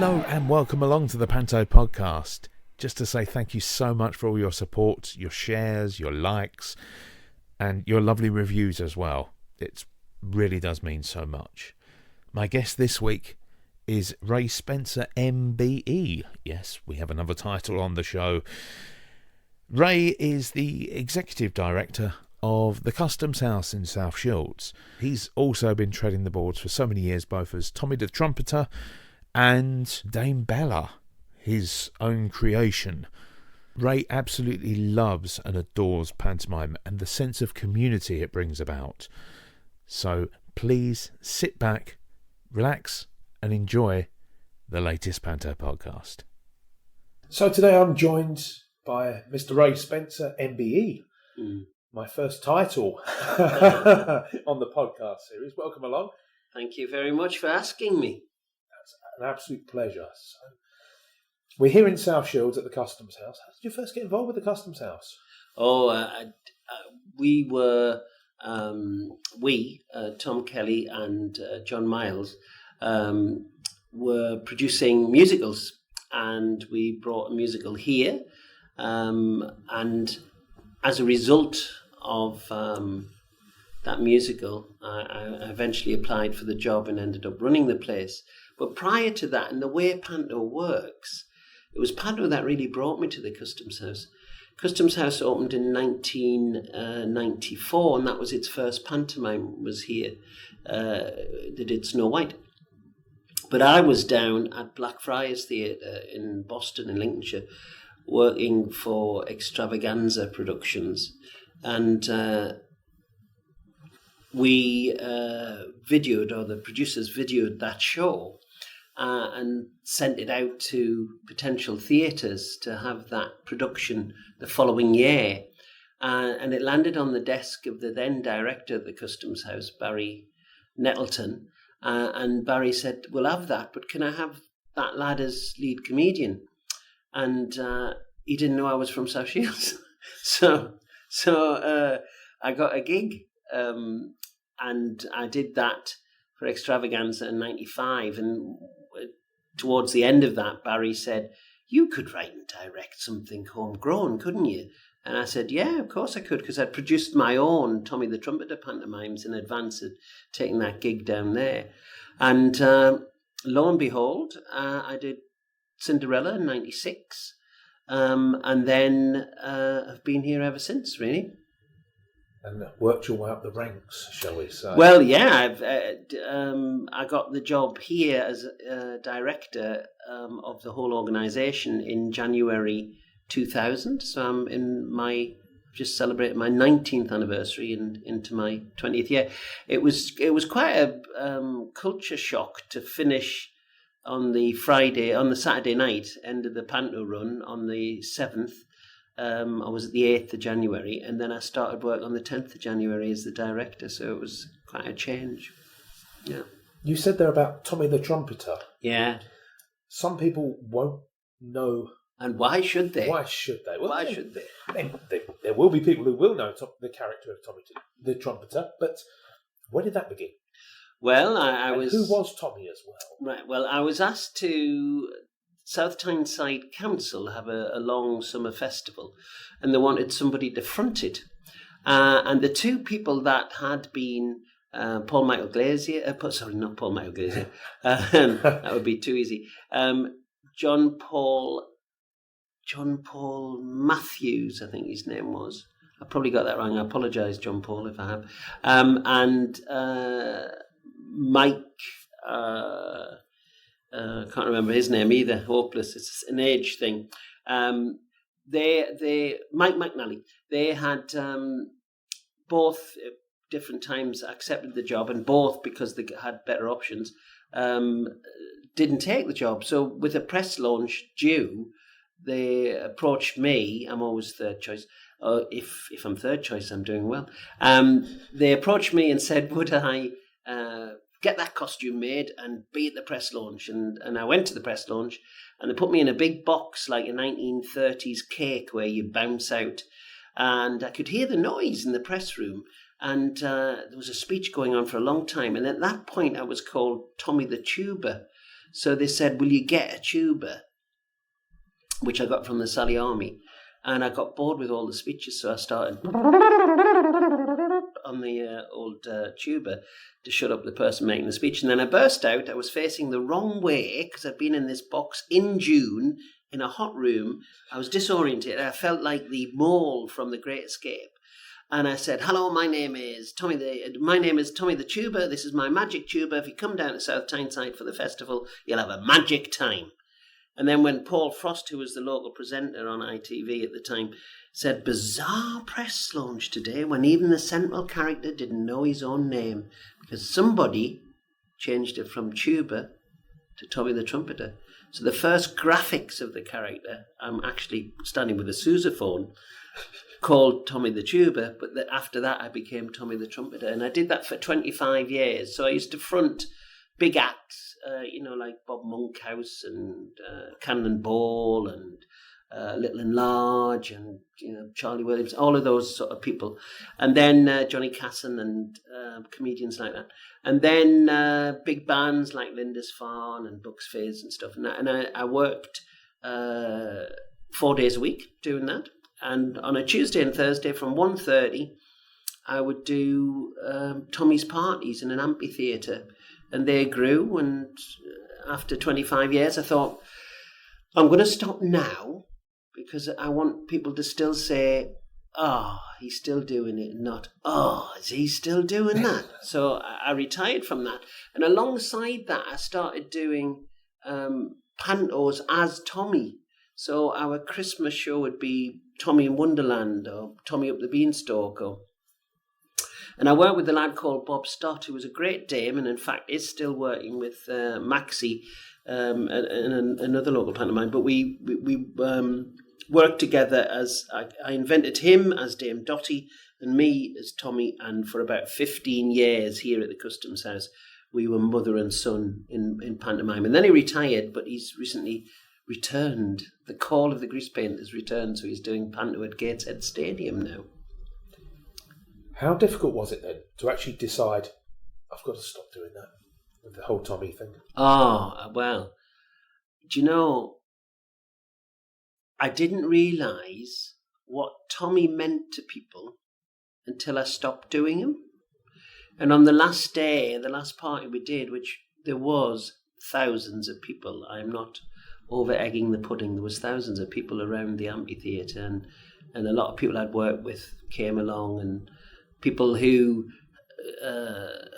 Hello and welcome along to the Panto podcast. Just to say thank you so much for all your support, your shares, your likes, and your lovely reviews as well. It really does mean so much. My guest this week is Ray Spencer, MBE. Yes, we have another title on the show. Ray is the executive director of the Customs House in South Shields. He's also been treading the boards for so many years, both as Tommy the Trumpeter and Dame Bella, his own creation. Ray absolutely loves and adores pantomime and the sense of community it brings about. So please sit back, relax, and enjoy the latest Panto podcast. So today I'm joined by Mr. Ray Spencer, MBE. My first title on the podcast series. Welcome along. Thank you very much for asking me. That's an absolute pleasure. So, we're here in South Shields at the Customs House. How did you first get involved with the Customs House? We were, Tom Kelly and John Miles, were producing musicals, and we brought a musical here. And as a result of that musical, I eventually applied for the job and ended up running the place. But prior to that, and the way Panto works, it was Panto that really brought me to the Customs House. Customs House opened in 1994, and that was its first pantomime was here. They did Snow White. But I was down at Blackfriars Theatre in Boston, in Lincolnshire, working for Extravaganza Productions. And we videoed, or the producers videoed that show and sent it out to potential theatres to have that production the following year. And it landed on the desk of the then director of the Customs House, Barry Nettleton. And Barry said, "We'll have that, but can I have that lad as lead comedian?" And he didn't know I was from South Shields. So I got a gig, and I did that for Extravaganza in 95. And towards the end of that, Barry said, "You could write and direct something homegrown, couldn't you?" And I said, "Yeah, of course I could," because I'd produced my own Tommy the Trumpeter pantomimes in advance of taking that gig down there. And lo and behold, I did Cinderella in 96, and then I've been here ever since, really. And worked your way up the ranks, shall we say? Well, yeah, I got the job here as director of the whole organisation in January 2000. So I'm just celebrated my 19th anniversary and into my 20th year. It was quite a culture shock to finish on the Saturday night, end of the Panto run on the 7th. I was at the 8th of January, and then I started work on the 10th of January as the director, so it was quite a change. Yeah. You said there about Tommy the Trumpeter. Yeah. Some people won't know. And why should they? Why should they? Well, why should they? There will be people who will know the character of Tommy the Trumpeter, but where did that begin? Well, who was Tommy as well? Right, well, I was asked to South Tyneside Council have a long summer festival, and they wanted somebody to front it. And the two people that had been not Paul Michael Glazier. That would be too easy. John Paul Matthews, I think his name was. I probably got that wrong. I apologise, John Paul, if I have. And Mike. Can't remember his name either. Hopeless. It's an age thing. Mike McNally. They had both at different times accepted the job, and both, because they had better options, didn't take the job. So with a press launch due, they approached me. I'm always third choice. If I'm third choice, I'm doing well. They approached me and said, would I get that costume made and be at the press launch? And I went to the press launch, and they put me in a big box like a 1930s cake where you bounce out. And I could hear the noise in the press room. And there was a speech going on for a long time. And at that point, I was called Tommy the Tuba. So they said, will you get a tuba? Which I got from the Sally Army. And I got bored with all the speeches, so I started on the old tuba to shut up the person making the speech. And then I burst out. I was facing the wrong way because I'd been in this box in June in a hot room. I was disoriented. I felt like the mole from The Great Escape. And I said, hello, my name is Tommy the Tuba. This is my magic tuba. If you come down to South Tyneside for the festival, you'll have a magic time. And then when Paul Frost, who was the local presenter on ITV at the time, said, bizarre press launch today when even the central character didn't know his own name because somebody changed it from Tuba to Tommy the Trumpeter. So the first graphics of the character, I'm actually standing with a sousaphone called Tommy the Tuba, but after that I became Tommy the Trumpeter. And I did that for 25 years. So I used to front big acts, like Bob Monkhouse and Cannon Ball and Little and Large and Charlie Williams, all of those sort of people, and then Johnny Casson and comedians like that, and then big bands like Lindisfarne and Bucks Fizz and stuff. And I worked 4 days a week doing that. And on a Tuesday and Thursday from 1:30, I would do Tommy's parties in an amphitheatre. And they grew, and after 25 years, I thought, I'm going to stop now because I want people to still say, oh, he's still doing it, not, oh, is he still doing that? So I retired from that. And alongside that, I started doing pantos as Tommy. So our Christmas show would be Tommy in Wonderland or Tommy up the Beanstalk and I worked with a lad called Bob Stott, who was a great dame, and in fact is still working with Maxie and another local pantomime. But we worked together as I invented him as Dame Dottie and me as Tommy, and for about 15 years here at the Customs House, we were mother and son in pantomime. And then he retired, but he's recently returned. The call of the grease paint has returned, so he's doing panto at Gateshead Stadium now. How difficult was it then to actually decide, I've got to stop doing that, with the whole Tommy thing? Oh, well, do you know, I didn't realise what Tommy meant to people until I stopped doing him. And on the last day, the last party we did, which there was thousands of people, I'm not over-egging the pudding, there was thousands of people around the amphitheatre, and a lot of people I'd worked with came along, and people who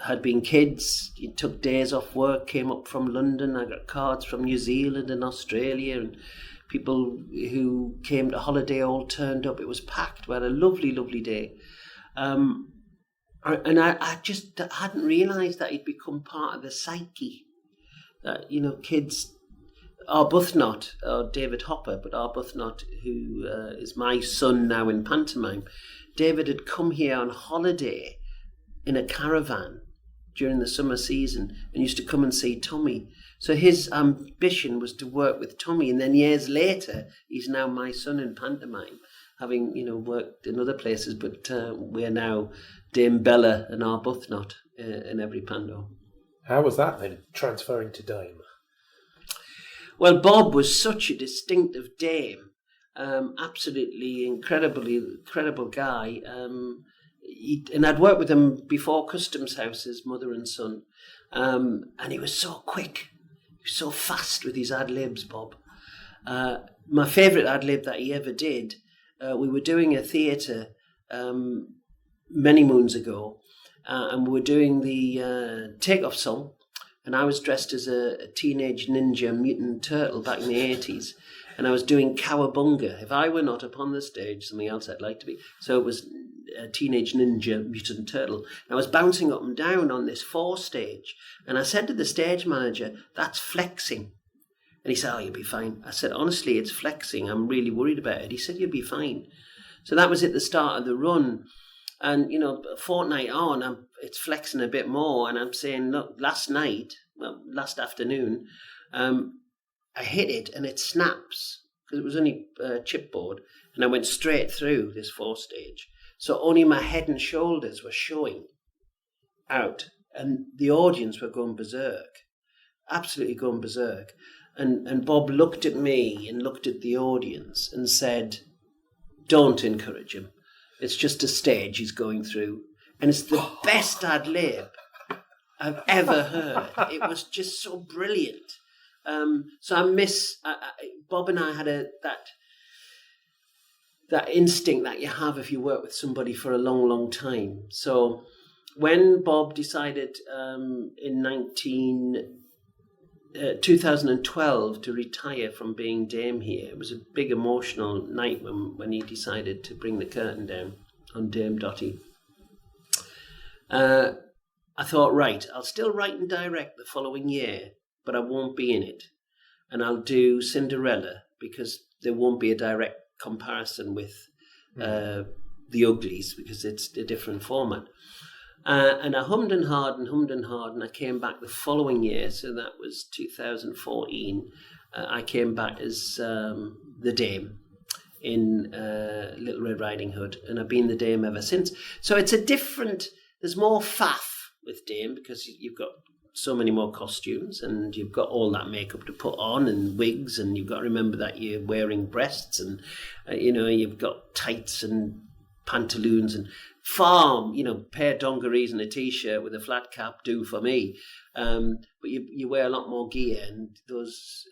had been kids, took days off work, came up from London. I got cards from New Zealand and Australia, and people who came to holiday all turned up. It was packed. We had a lovely, lovely day. And I just hadn't realised that he'd become part of the psyche. That, kids, Arbuthnot, or David Hopper, but Arbuthnot, who is my son now in pantomime, David had come here on holiday in a caravan during the summer season and used to come and see Tommy. So his ambition was to work with Tommy, and then years later, he's now my son in pantomime, having worked in other places, but we're now Dame Bella and Arbuthnot in every panto. How was that then, transferring to Dame? Well, Bob was such a distinctive dame. Absolutely incredible guy. And I'd worked with him before Customs House, his mother and son. And he was so quick. He was so fast with his ad-libs, Bob. My favourite ad-lib that he ever did, we were doing a theatre many moons ago, and we were doing the Takeoff song, and I was dressed as a teenage ninja mutant turtle back in the 80s. And I was doing Cowabunga. If I were not upon the stage, something else I'd like to be. So it was a teenage ninja mutant turtle. And I was bouncing up and down on this stage. And I said to the stage manager, that's flexing. And he said, oh, you'll be fine. I said, honestly, it's flexing. I'm really worried about it. He said, you'll be fine. So that was at the start of the run. And, a fortnight on, it's flexing a bit more. And I'm saying, look, last afternoon, I hit it and it snaps because it was only chipboard, and I went straight through this stage. So only my head and shoulders were showing out, and the audience were going berserk. absolutely going berserk. And Bob looked at me and looked at the audience and said, "Don't encourage him. It's just a stage he's going through." And it's the best ad lib I've ever heard. It was just so brilliant. So I miss Bob and I had that instinct that you have if you work with somebody for a long, long time. So when Bob decided in 2012 to retire from being Dame here, it was a big emotional night when he decided to bring the curtain down on Dame Dottie. I thought, right, I'll still write and direct the following year, but I won't be in it. And I'll do Cinderella because there won't be a direct comparison with the Uglies because it's a different format. And I hummed and hawed and I came back the following year, so that was 2014. I came back as the Dame in Little Red Riding Hood, and I've been the Dame ever since. So it's a different, there's more faff with Dame because you've got so many more costumes and you've got all that makeup to put on and wigs, and you've got to remember that you're wearing breasts, and you've got tights and pantaloons and pair of dungarees and a t-shirt with a flat cap do for me. But you wear a lot more gear, and those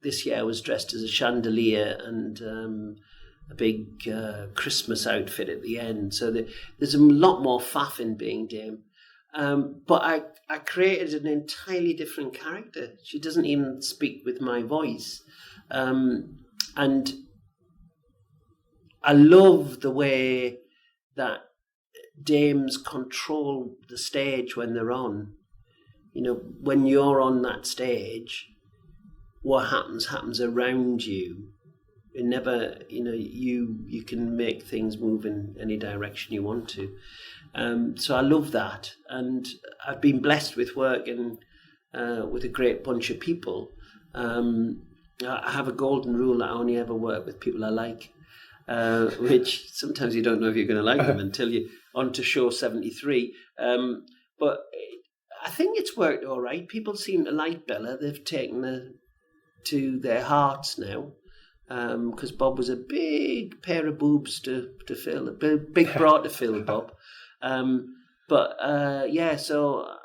this year I was dressed as a chandelier and a big Christmas outfit at the end. So there's a lot more faff in being Dame. But I created an entirely different character. She doesn't even speak with my voice. And I love the way that dames control the stage when they're on. When you're on that stage, what happens around you. It never, you can make things move in any direction you want to. So I love that, and I've been blessed with working with a great bunch of people. I have a golden rule that I only ever work with people I like, which sometimes you don't know if you're going to like them until you're on to show 73. But I think it's worked all right. People seem to like Bella. They've taken her to their hearts now. Because Bob was a big pair of boobs to fill, a big bra to fill, Bob. So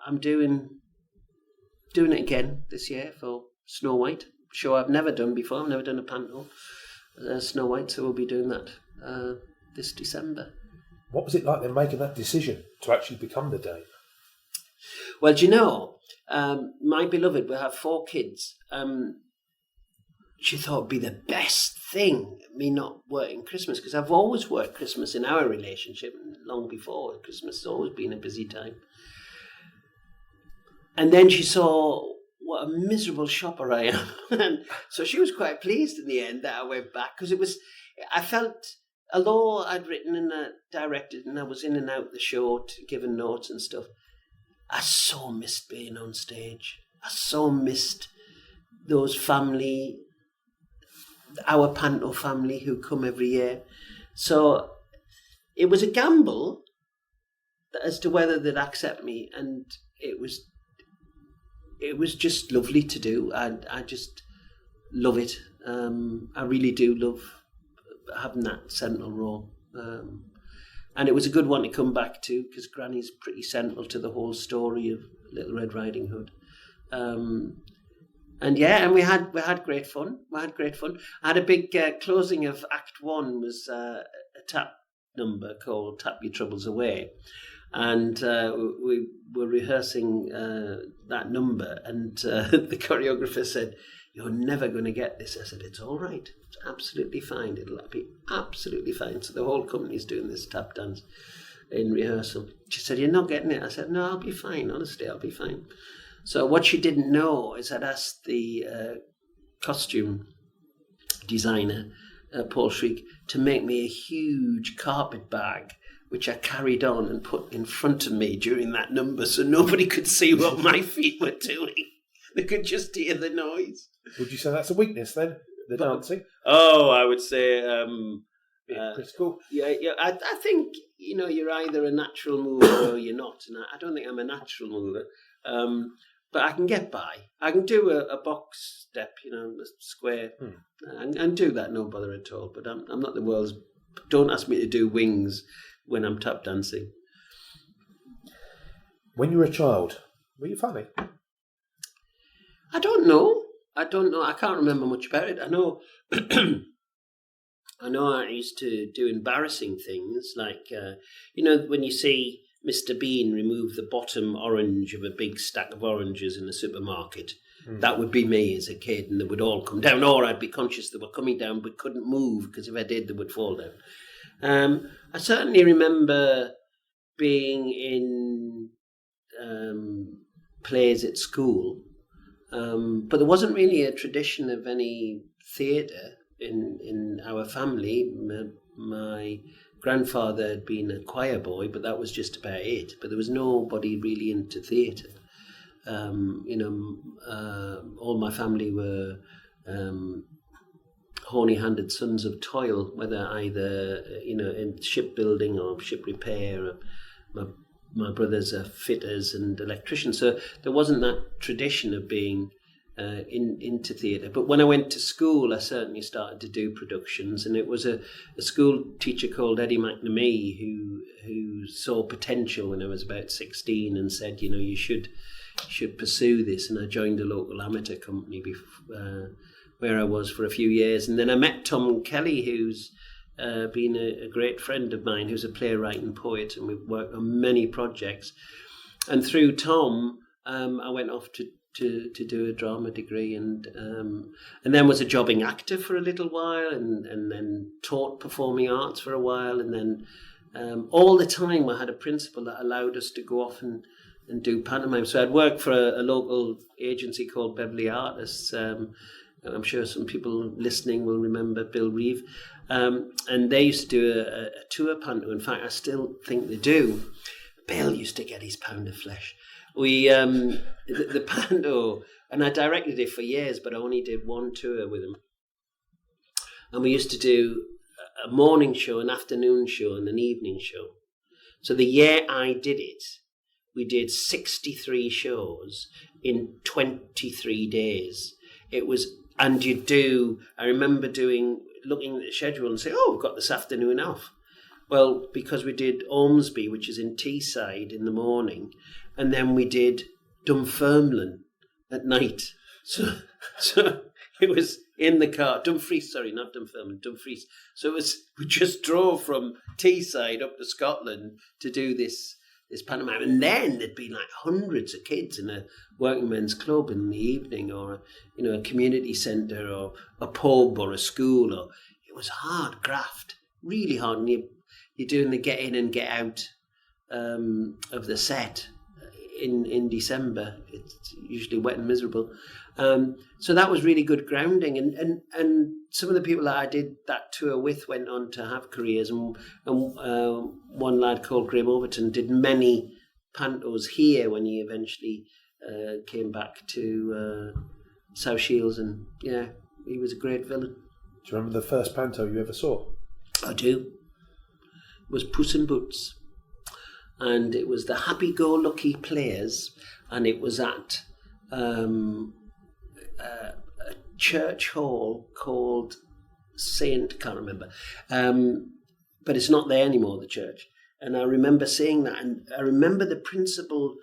I'm doing it again this year for Snow White. Show I've never done before. I've never done a panto Snow White, so we'll be doing that this December. What was it like then making that decision to actually become the Dame? Well, do you know, my beloved will have 4 kids. She thought it'd be the best thing, me not working Christmas, because I've always worked Christmas in our relationship, long before. Christmas has always been a busy time. And then she saw what a miserable shopper I am. And so she was quite pleased in the end that I went back, because I felt, although I'd written and directed and I was in and out the show, giving notes and stuff, I so missed being on stage. I so missed those our Panto family who come every year. So it was a gamble as to whether they'd accept me, and it was just lovely to do. I just love it. I really do love having that sentinel role. And it was a good one to come back to, because Granny's pretty central to the whole story of Little Red Riding Hood. And we had great fun. I had a big closing of Act 1 was a tap number called Tap Your Troubles Away. And we were rehearsing that number, and the choreographer said, "You're never going to get this." I said, "It's all right. It's absolutely fine. It'll be absolutely fine." So the whole company's doing this tap dance in rehearsal. She said, "You're not getting it." I said, "No, I'll be fine. Honestly, I'll be fine." So what she didn't know is I'd asked the costume designer, Paul Shriek, to make me a huge carpet bag, which I carried on and put in front of me during that number, so nobody could see what my feet were doing. They could just hear the noise. Would you say that's a weakness then, the dancing? Oh, I would say... critical? Yeah. I think, you're either a natural mover or you're not. And I don't think I'm a natural mover. but I can get by. I can do a box step, a square, and do that, no bother at all. But I'm not the world's. Don't ask me to do wings when I'm tap dancing. When you were a child, were you funny? I don't know. I can't remember much about it. I know. I used to do embarrassing things like, when you see Mr. Bean remove the bottom orange of a big stack of oranges in a supermarket. That would be me as a kid, and they would all come down, or I'd be conscious they were coming down but couldn't move because if I did, they would fall down. I certainly remember being in plays at school, but there wasn't really a tradition of any theatre in our family. My grandfather had been a choir boy, but that was just about it. But there was nobody really into theatre. All my family were horny-handed sons of toil, whether either in shipbuilding or ship repair. My brothers are fitters and electricians, so there wasn't that tradition of being into theatre. But when I went to school, I certainly started to do productions, and it was a school teacher called Eddie McNamee who saw potential when I was about 16 and said, you should pursue this. And I joined a local amateur company where I was for a few years, and then I met Tom Kelly, who's been a great friend of mine, who's a playwright and poet, and we've worked on many projects. And through Tom, I went off to do a drama degree, and then was a jobbing actor for a little while, and then taught performing arts for a while, and then all the time I had a principal that allowed us to go off and do pantomime. So I'd work for a local agency called Beverley Artists. I'm sure some people listening will remember Bill Reeve. And they used to do a tour panto. In fact, I still think they do. Bill used to get his pound of flesh. We the panto, and I directed it for years, but I only did one tour with him. And we used to do a morning show, an afternoon show, and an evening show. So the year I did it, we did 63 shows in 23 days. It was, and I remember looking at the schedule and say, we've got this afternoon off. Well, because we did Ormsby, which is in Teesside, in the morning, and then we did Dunfermline at night. So it was in the car. Dumfries, sorry, not Dunfermline, Dumfries. So we just drove from Teesside up to Scotland to do this pantomime. And then there'd be like hundreds of kids in a working men's club in the evening, or a community centre, or a pub, or a school. Or it was hard graft, really hard. And you're doing the get in and get out of the set in December. It's usually wet and miserable. So that was really good grounding. And some of the people that I did that tour with went on to have careers. And one lad called Graham Overton did many pantos here when he eventually came back to South Shields. And yeah, he was a great villain. Do you remember the first panto you ever saw? I do. It was Puss in Boots. And it was the Happy-Go-Lucky Players, and it was at a church hall called can't remember, but it's not there anymore, the church. And I remember seeing that, and I remember the principal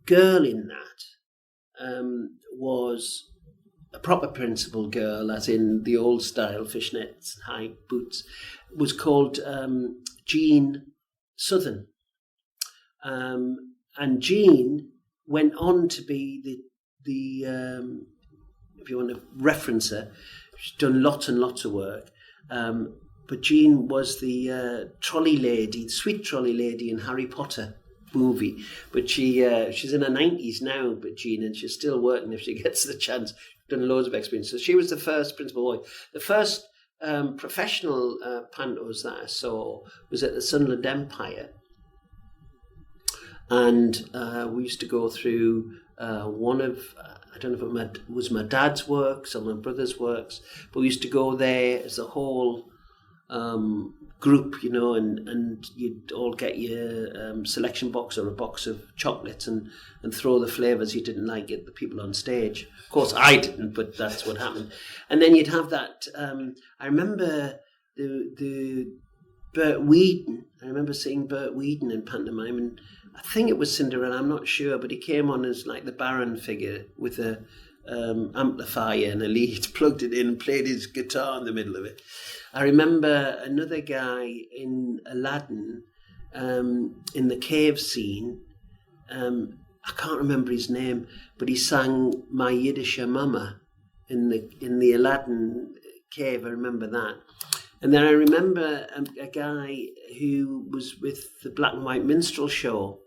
girl in that was a proper principal girl, as in the old style fishnets, high boots, was called Jean Southern. And Jean went on to be the if you want to reference her, she's done lots and lots of work. But Jean was the trolley lady, sweet trolley lady in Harry Potter movie. But she's in her 90s now, but Jean, and she's still working if she gets the chance. Done loads of experience. So she was the first principal boy. The first professional pantos that I saw was at the Sunderland Empire. And we used to go through one of, I don't know if it was my dad's works or my brother's works, but we used to go there as a whole group, and you'd all get your selection box or a box of chocolates and throw the flavours you didn't like at the people on stage. Of course, I didn't, but that's what happened. And then you'd have that. I remember the Bert Wheaton. I remember seeing Bert Wheaton in pantomime, and I think it was Cinderella. I'm not sure, but he came on as like the Baron figure with a amplifier and a lead, plugged it in and played his guitar in the middle of it. I remember another guy in Aladdin, in the cave scene. I can't remember his name, but he sang "My Yiddish Mama" in the Aladdin cave. I remember that. And then I remember a guy who was with the Black and White Minstrel Show.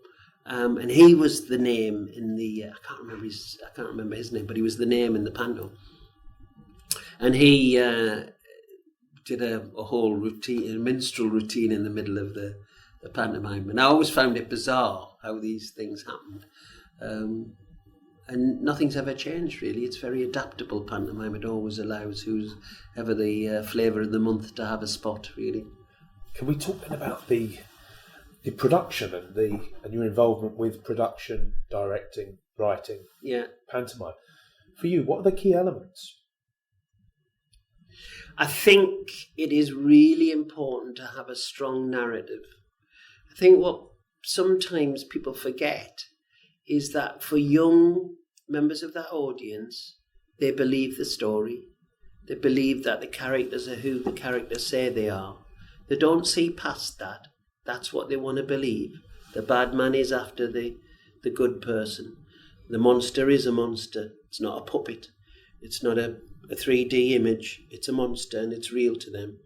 And he was the name in the I can't remember his name, but he was the name in the panto. And he did a whole routine, a minstrel routine in the middle of the pantomime. And I always found it bizarre how these things happened. And nothing's ever changed, really. It's very adaptable, pantomime. It always allows who's ever the flavour of the month to have a spot, really. Can we talk then about the production and your involvement with production, directing, writing, pantomime? For you, what are the key elements? I think it is really important to have a strong narrative. I think what sometimes people forget is that for young members of that audience, they believe the story. They believe that the characters are who the characters say they are. They don't see past that. That's what they want to believe. The bad man is after the good person. The monster is a monster. It's not a puppet. It's not a 3D image. It's a monster, and it's real to them.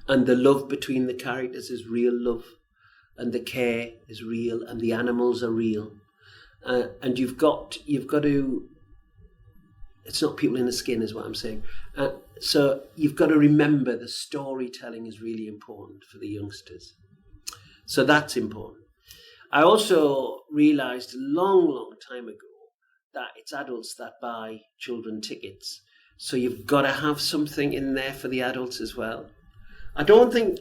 And the love between the characters is real love, and the care is real, and the animals are real. And you've got to. It's not people in the skin, is what I'm saying. So you've got to remember the storytelling is really important for the youngsters. So that's important. I also realised a long time ago that it's adults that buy children tickets. So you've got to have something in there for the adults as well. I don't think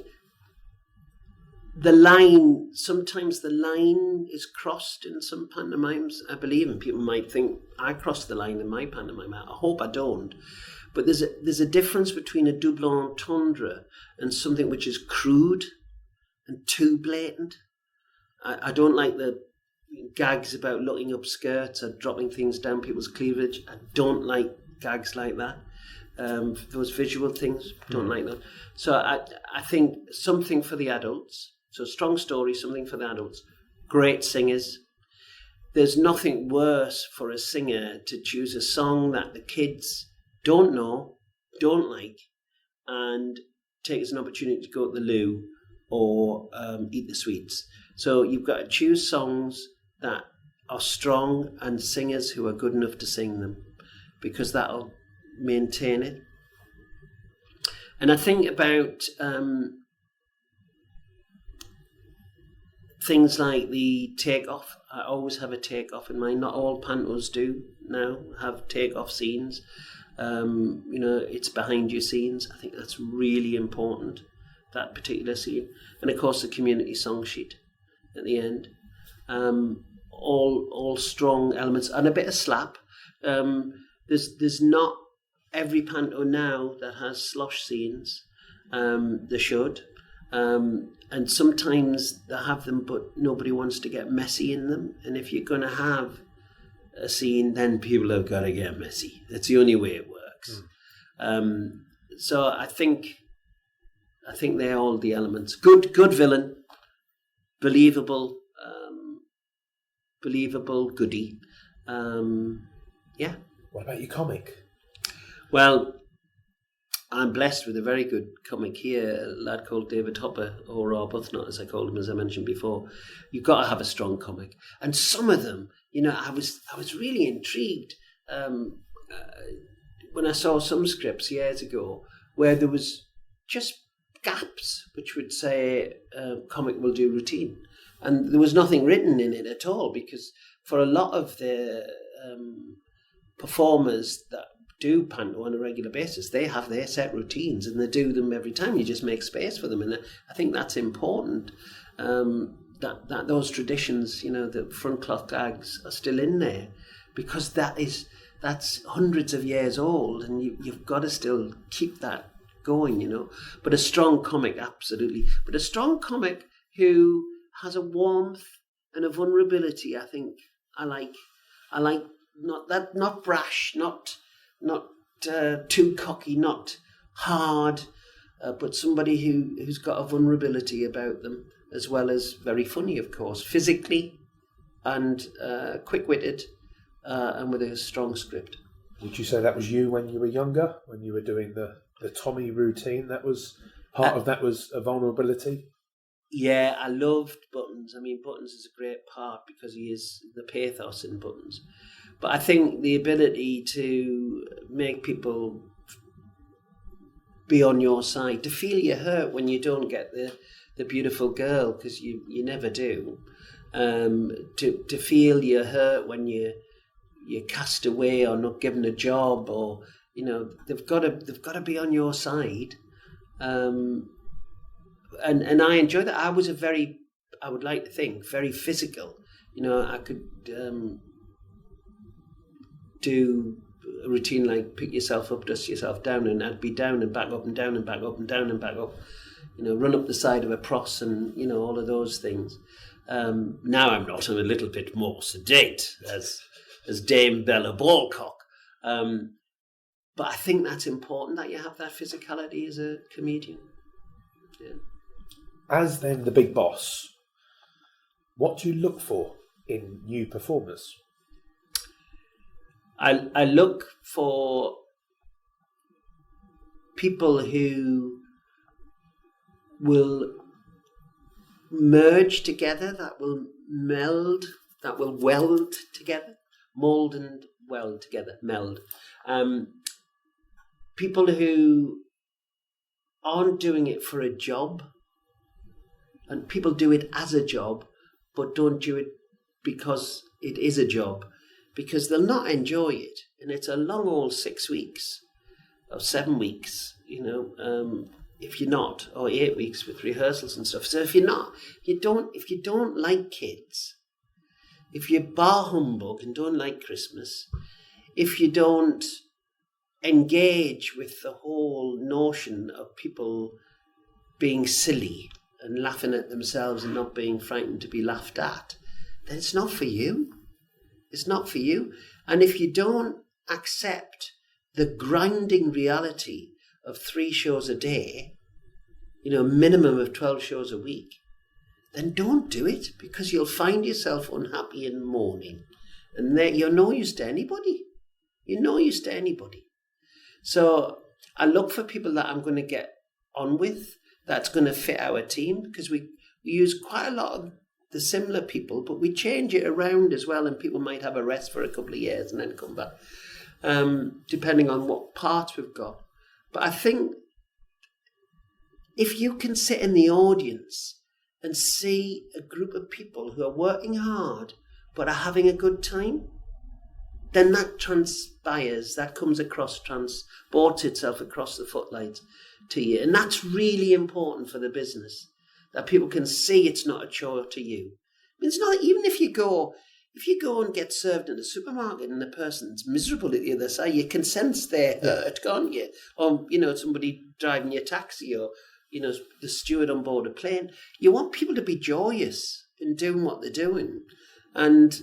sometimes the line is crossed in some pantomimes, I believe, and people might think I crossed the line in my pantomime. I hope I don't. But there's a difference between a double entendre and something which is crude and too blatant. I don't like the gags about looking up skirts or dropping things down people's cleavage. I don't like gags like that. Those visual things, don't like them. So I think something for the adults. So strong story, something for the adults. Great singers. There's nothing worse for a singer to choose a song that the kids don't know, don't like, and take as an opportunity to go to the loo or eat the sweets. So you've got to choose songs that are strong and singers who are good enough to sing them, because that'll maintain it. And I think about things like the take-off. I always have a take-off in mind. Not all pantos do now have take-off scenes. It's behind your scenes. I think that's really important, that particular scene. And of course the community song sheet at the end. All strong elements and a bit of slap. There's not every panto now that has slosh scenes. They should. And sometimes they have them, but nobody wants to get messy in them. And if you're going to have a scene, then people have got to get messy. That's the only way it works. So I think they're all the elements. Good villain, believable goodie. What about your comic? Well, I'm blessed with a very good comic here, a lad called David Hopper, or Arbuthnot, as I called him, as I mentioned before. You've got to have a strong comic. And some of them, I was really intrigued when I saw some scripts years ago where there was just gaps which would say comic will do routine. And there was nothing written in it at all, because for a lot of the performers that do Panto on a regular basis, they have their set routines and they do them every time. You just make space for them, and I think that's important. That those traditions, the front cloth gags are still in there, because that's hundreds of years old, and you've got to still keep that going, But a strong comic, absolutely. But a strong comic who has a warmth and a vulnerability, I think I like not brash, not too cocky, not hard, but somebody who's got a vulnerability about them, as well as very funny, of course, physically, and quick-witted, and with a strong script. Would you say that was you when you were younger, when you were doing the Tommy routine? That was part of that, was a vulnerability? Yeah, I loved Buttons. I mean, Buttons is a great part because he is the pathos in Buttons. But I think the ability to make people be on your side, to feel you hurt when you don't get the beautiful girl, because you never do, to feel you hurt when you're cast away or not given a job, or they've got to be on your side. And I enjoy that. I was I would like to think, very physical. I could do a routine like pick yourself up, dust yourself down, and I'd be down and back up and down and back up and down and back up. Run up the side of a cross and, all of those things. Now I'm not. I'm a little bit more sedate as Dame Bella Ballcock. But I think that's important, that you have that physicality as a comedian. Yeah. As then the big boss, what do you look for in new performers? I look for people who will merge together, that will meld, that will weld together, mold and weld together, meld. People who aren't doing it for a job, and people do it as a job, but don't do it because it is a job, because they'll not enjoy it. And it's a long old 6 weeks or 7 weeks, if you're not, or 8 weeks with rehearsals and stuff. So if you don't like kids, if you're bar humbug and don't like Christmas, if you don't engage with the whole notion of people being silly and laughing at themselves and not being frightened to be laughed at, then it's not for you. It's not for you. And if you don't accept the grinding reality of 3 shows a day, minimum of 12 shows a week, then don't do it, because you'll find yourself unhappy and moaning. And you're no use to anybody. You're no use to anybody. So I look for people that I'm going to get on with, that's going to fit our team, because we use quite a lot of the similar people, but we change it around as well, and people might have a rest for a couple of years and then come back, depending on what parts we've got. But I think if you can sit in the audience and see a group of people who are working hard but are having a good time, then that transpires, that comes across, transports itself across the footlights to you. And that's really important for the business, that people can see it's not a chore to you. It's not, even if you go and get served in a supermarket and the person's miserable at the other side, you can sense their hurt, can't you? Or, somebody driving your taxi, or, the steward on board a plane. You want people to be joyous in doing what they're doing. And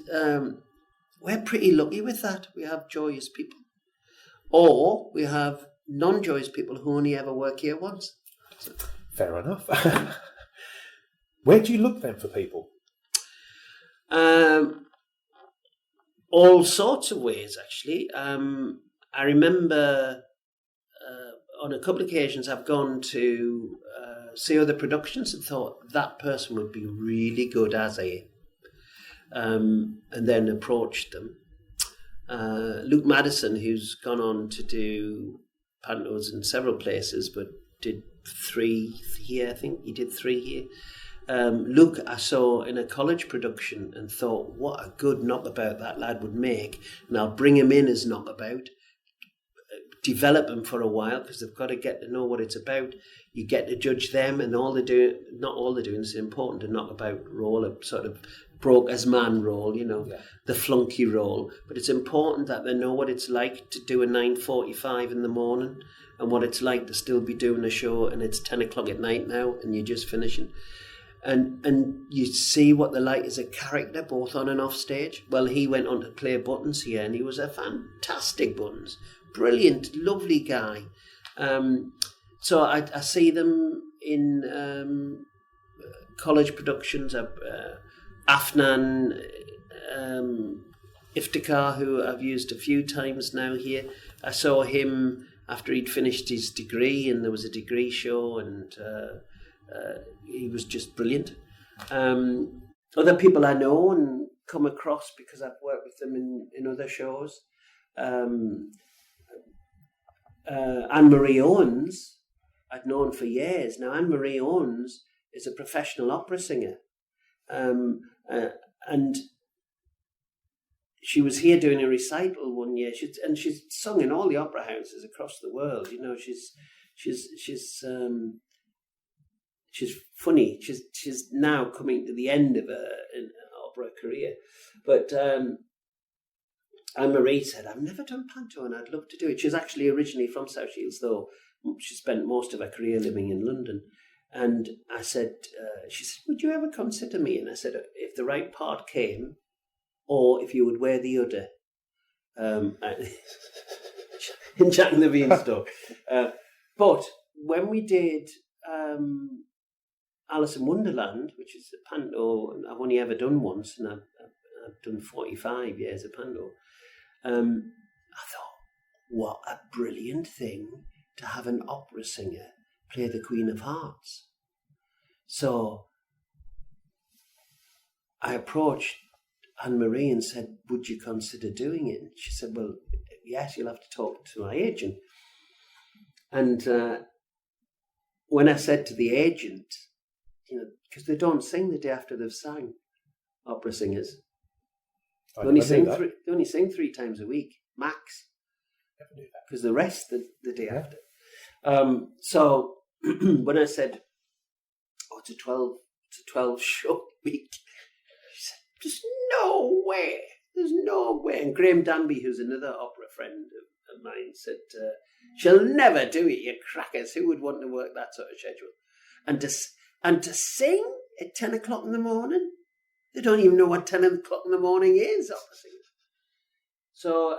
we're pretty lucky with that. We have joyous people. Or we have non-joyous people who only ever work here once. So. Fair enough. Where do you look then for people? All sorts of ways, actually. I remember on a couple of occasions I've gone to see other productions and thought that person would be really good as and then approached them. Luke Madison, who's gone on to do pantos in several places, but did 3 here, I think he did 3 here. Luke I saw in a college production and thought, what a good knockabout that lad would make, and I'll bring him in as knockabout, develop them for a while because they've got to get to know what it's about. You get to judge them, and all they're doing, not all they're doing, is important to knock about role, a sort of broker's man role, the flunky role. But it's important that they know what it's like to do a 9:45 in the morning and what it's like to still be doing a show and it's 10 o'clock at night now and you're just finishing. And you see what they're like as a character, both on and off stage. Well, he went on to play Buttons here, and he was a fantastic Buttons. Brilliant, lovely guy. So I see them in college productions. Afnan Iftikhar, who I've used a few times now here. I saw him after he'd finished his degree, and there was a degree show, and he was just brilliant. Other people I know and come across because I've worked with them in other shows. Anne-Marie Owens, I'd known for years. Now, Anne-Marie Owens is a professional opera singer. And she was here doing a recital one year. She's sung in all the opera houses across the world. She's funny. She's now coming to the end of an opera career. But Anne-Marie said, "I've never done Panto and I'd love to do it." She's actually originally from South Shields, though she spent most of her career living in London. And I said, she said, "Would you ever consider me?" And I said, "If the right part came, or if you would wear the udder." In Jack and the Beanstalk. But when we did Alice in Wonderland, which is a Panto, I've only ever done once, and I've done 45 years of Panto. I thought, what a brilliant thing to have an opera singer play the Queen of Hearts. So I approached Anne-Marie and said, "Would you consider doing it?" And she said, "Well, yes, you'll have to talk to my agent." And when I said to the agent, because they don't sing the day after they've sang, opera singers. They only sing 3 times a week, max. Because the rest the day after. So when I said, it's a 12 show week, she said, "There's no way. There's no way." And Graham Danby, who's another opera friend of mine, said, "She'll never do it, you crackers. Who would want to work that sort of schedule?" And to sing at 10 o'clock in the morning? They don't even know what 10 o'clock in the morning is, obviously. So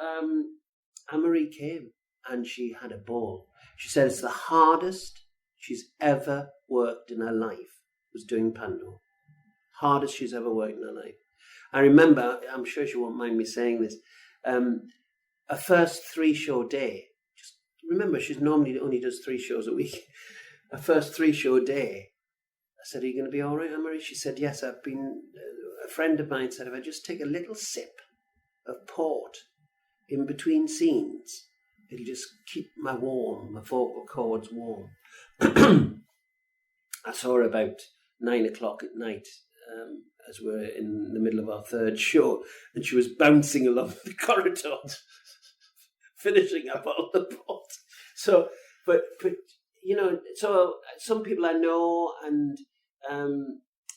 Anne-Marie came and she had a ball. She said it's the hardest she's ever worked in her life was doing Panto. Hardest she's ever worked in her life. I remember, I'm sure she won't mind me saying this, a first 3-show day. Just remember, she normally only does 3 shows a week. A first 3-show day. I said, "Are you going to be all right, Anne-Marie?" She said, "Yes, I've been..." A friend of mine said, "If I just take a little sip of port in between scenes, it'll just keep my vocal cords warm." I saw her about 9 o'clock at night as we're in the middle of our 3rd show, and she was bouncing along the corridor, finishing up all the port. So, but so some people I know and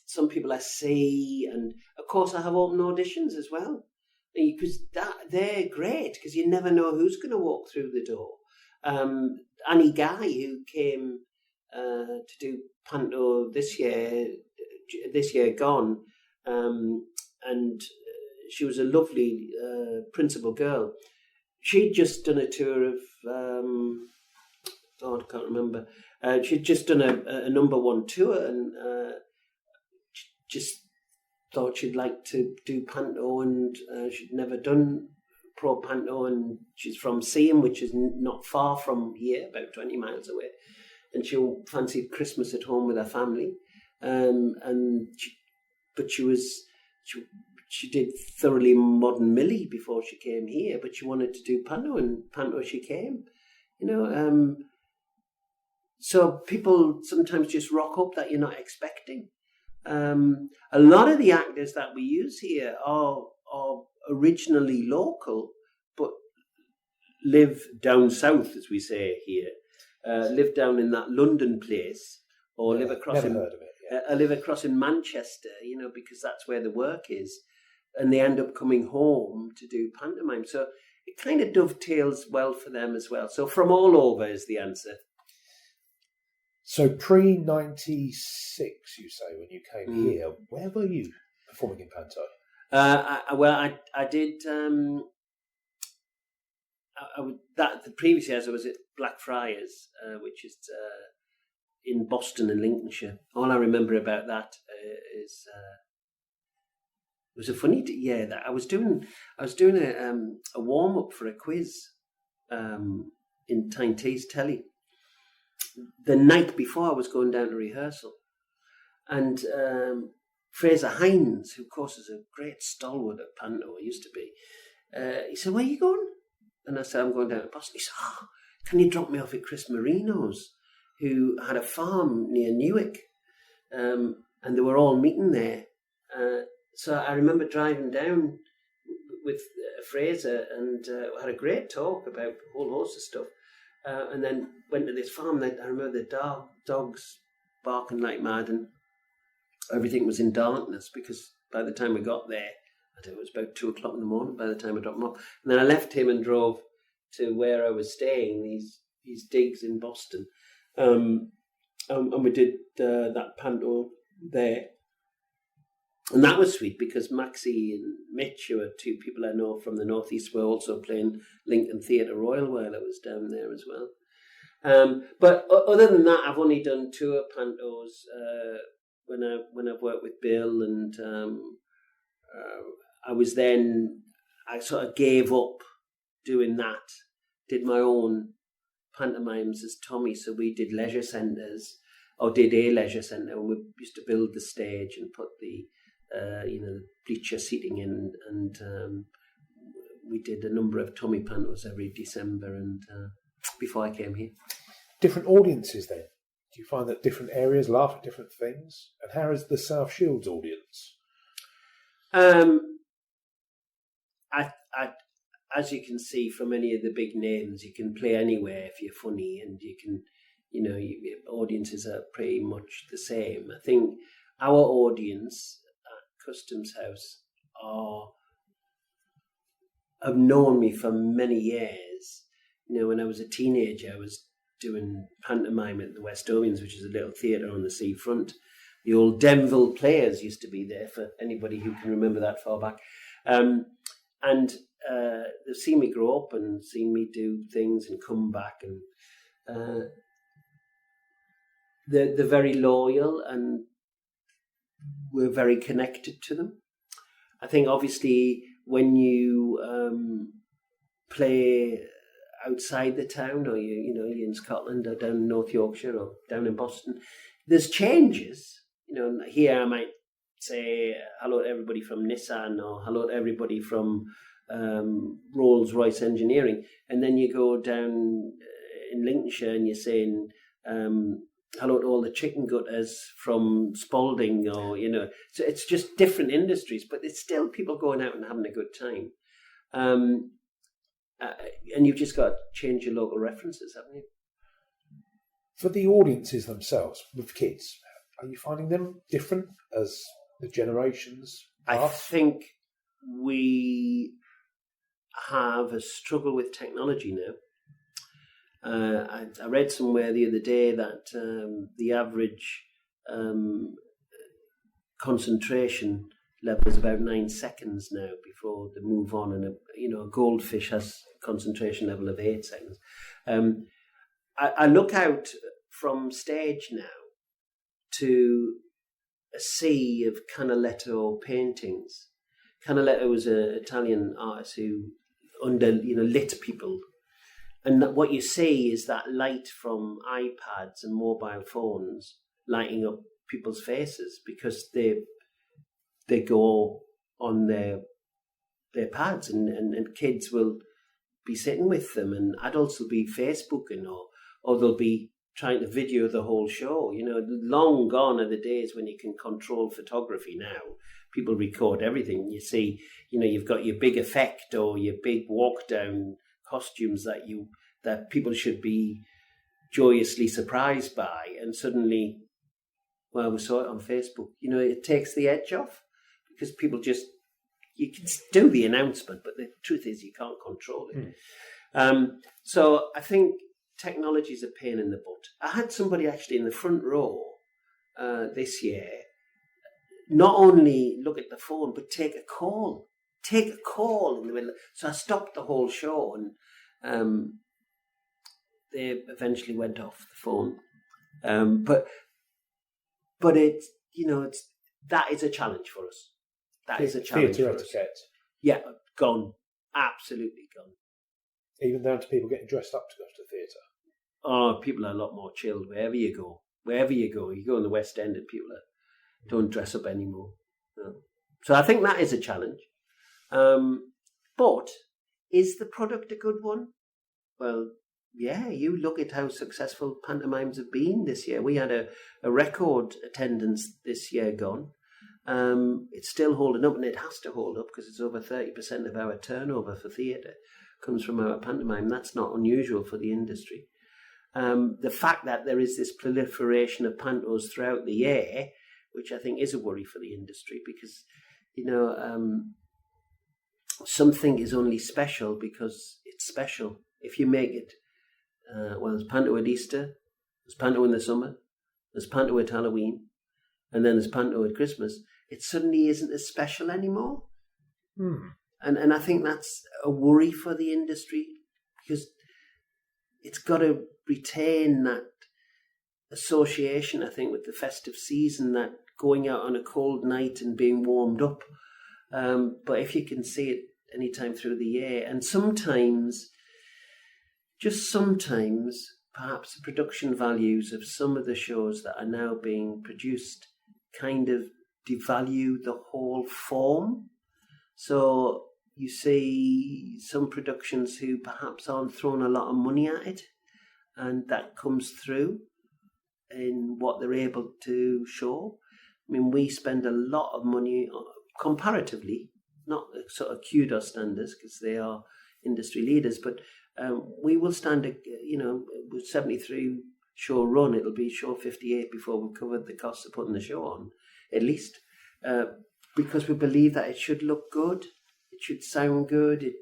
some people I see, and of course I have open auditions as well, because they're great because you never know who's going to walk through the door. Annie Guy, who came to do Panto this year gone, and she was a lovely principal girl. She'd just done a tour of I can't remember. She'd just done a number 1 tour, and just thought she'd like to do Panto, and she'd never done pro Panto, and she's from Seaham, which is not far from here, about 20 miles away, and she fancied Christmas at home with her family, but she did thoroughly Modern Millie before she came here, but she wanted to do Panto, and Panto she came, so people sometimes just rock up that you're not expecting. A lot of the actors that we use here are originally local, but live down south, as we say here, live down in that London place, or live across never heard of it. Yeah. live across in Manchester, because that's where the work is, and they end up coming home to do pantomime. So it kind of dovetails well for them as well. So from all over is the answer. So pre-96, you say, when you came here, where were you performing in Panto? I did. The previous years I was at Blackfriars, which is in Boston and Lincolnshire. All I remember about that is it was a funny year that I was doing a warm up for a quiz in Tyne Tees Telly the night before I was going down to rehearsal, and Fraser Hines, who of course is a great stalwart at Panto, used to be, he said, "Where are you going?" And I said, "I'm going down to Boston." He said, "Oh, can you drop me off at Chris Marino's, who had a farm near Newark?" And they were all meeting there. So I remember driving down with Fraser and had a great talk about a whole host of stuff. And then went to this farm. I remember the dogs barking like mad, and everything was in darkness because by the time we got there, I think it was about 2:00 in the morning by the time I dropped him off. And then I left him and drove to where I was staying, these digs in Boston. And we did that Panto there. And that was sweet because Maxie and Mitch, who are two people I know from the Northeast, were also playing Lincoln Theatre Royal while I was down there as well. But other than that, I've only done tour Pantos when I've worked with Bill, and I sort of gave up doing that, did my own pantomimes as Tommy. So we did leisure centres, or did a leisure centre, and we used to build the stage and put the bleacher seating in, and we did a number of Tommy Pantos every December, and before I came here. Different audiences then? Do you find that different areas laugh at different things? And how is the South Shields audience? As you can see from any of the big names, you can play anywhere if you're funny, and you can, audiences are pretty much the same. I think our audience at Customs House have known me for many years. When I was a teenager, I was doing pantomime at the West Orleans, which is a little theatre on the seafront. The old Denville Players used to be there, for anybody who can remember that far back. And they've seen me grow up and seen me do things and come back, and they're very loyal, and we're very connected to them. I think obviously when you play outside the town, or you're in Scotland or down in North Yorkshire or down in Boston, there's changes. Here I might say hello to everybody from Nissan, or hello to everybody from Rolls-Royce Engineering, and then you go down in Lincolnshire and you're saying hello to all the chicken gutters from Spalding, or so it's just different industries, but it's still people going out and having a good time. And you've just got to change your local references, haven't you? For the audiences themselves, with kids, are you finding them different as the generations pass? I think we have a struggle with technology now. I read somewhere the other day that the average concentration level is about 9 seconds now before they move on, and a goldfish has a concentration level of 8 seconds. I look out from stage now to a sea of Canaletto paintings. Canaletto was an Italian artist who lit people. And what you see is that light from iPads and mobile phones lighting up people's faces, because they go on their pads, and kids will be sitting with them, and adults will be Facebooking, or they'll be trying to video the whole show. Long gone are the days when you can control photography now. People record everything. You see, you've got your big effect or your big walk down costumes that people should be joyously surprised by, and suddenly, well, we saw it on Facebook, it takes the edge off, because people just, you can do the announcement, but the truth is you can't control it. So I think technology is a pain in the butt. I had somebody actually in the front row this year not only look at the phone, but take a call in the middle. So I stopped the whole show, and they eventually went off the phone. But it's, that is a challenge for us. That is a challenge for us. Yeah, gone. Absolutely gone. Even down to people getting dressed up to go to the theatre. Oh, people are a lot more chilled wherever you go. You go in the West End and people don't dress up anymore. No. So I think that is a challenge. But is the product a good one? Well, yeah, you look at how successful pantomimes have been this year. We had a record attendance this year gone. It's still holding up, and it has to hold up because it's over 30% of our turnover for theatre comes from our pantomime. That's not unusual for the industry. The fact that there is this proliferation of pantos throughout the year, which I think is a worry for the industry, because something is only special because it's special. If you make it, there's panto at Easter, there's panto in the summer, there's panto at Halloween, and then there's panto at Christmas, it suddenly isn't as special anymore. And I think that's a worry for the industry, because it's got to retain that association, I think, with the festive season, that going out on a cold night and being warmed up. But if you can see it anytime through the year, and sometimes, perhaps the production values of some of the shows that are now being produced kind of devalue the whole form. So you see some productions who perhaps aren't throwing a lot of money at it, and that comes through in what they're able to show. I mean, we spend a lot of money comparatively, not sort of kudos standards, because they are industry leaders, but we will stand, with 73 show run, it'll be show 58 before we've covered the cost of putting the show on, at least, because we believe that it should look good, it should sound good,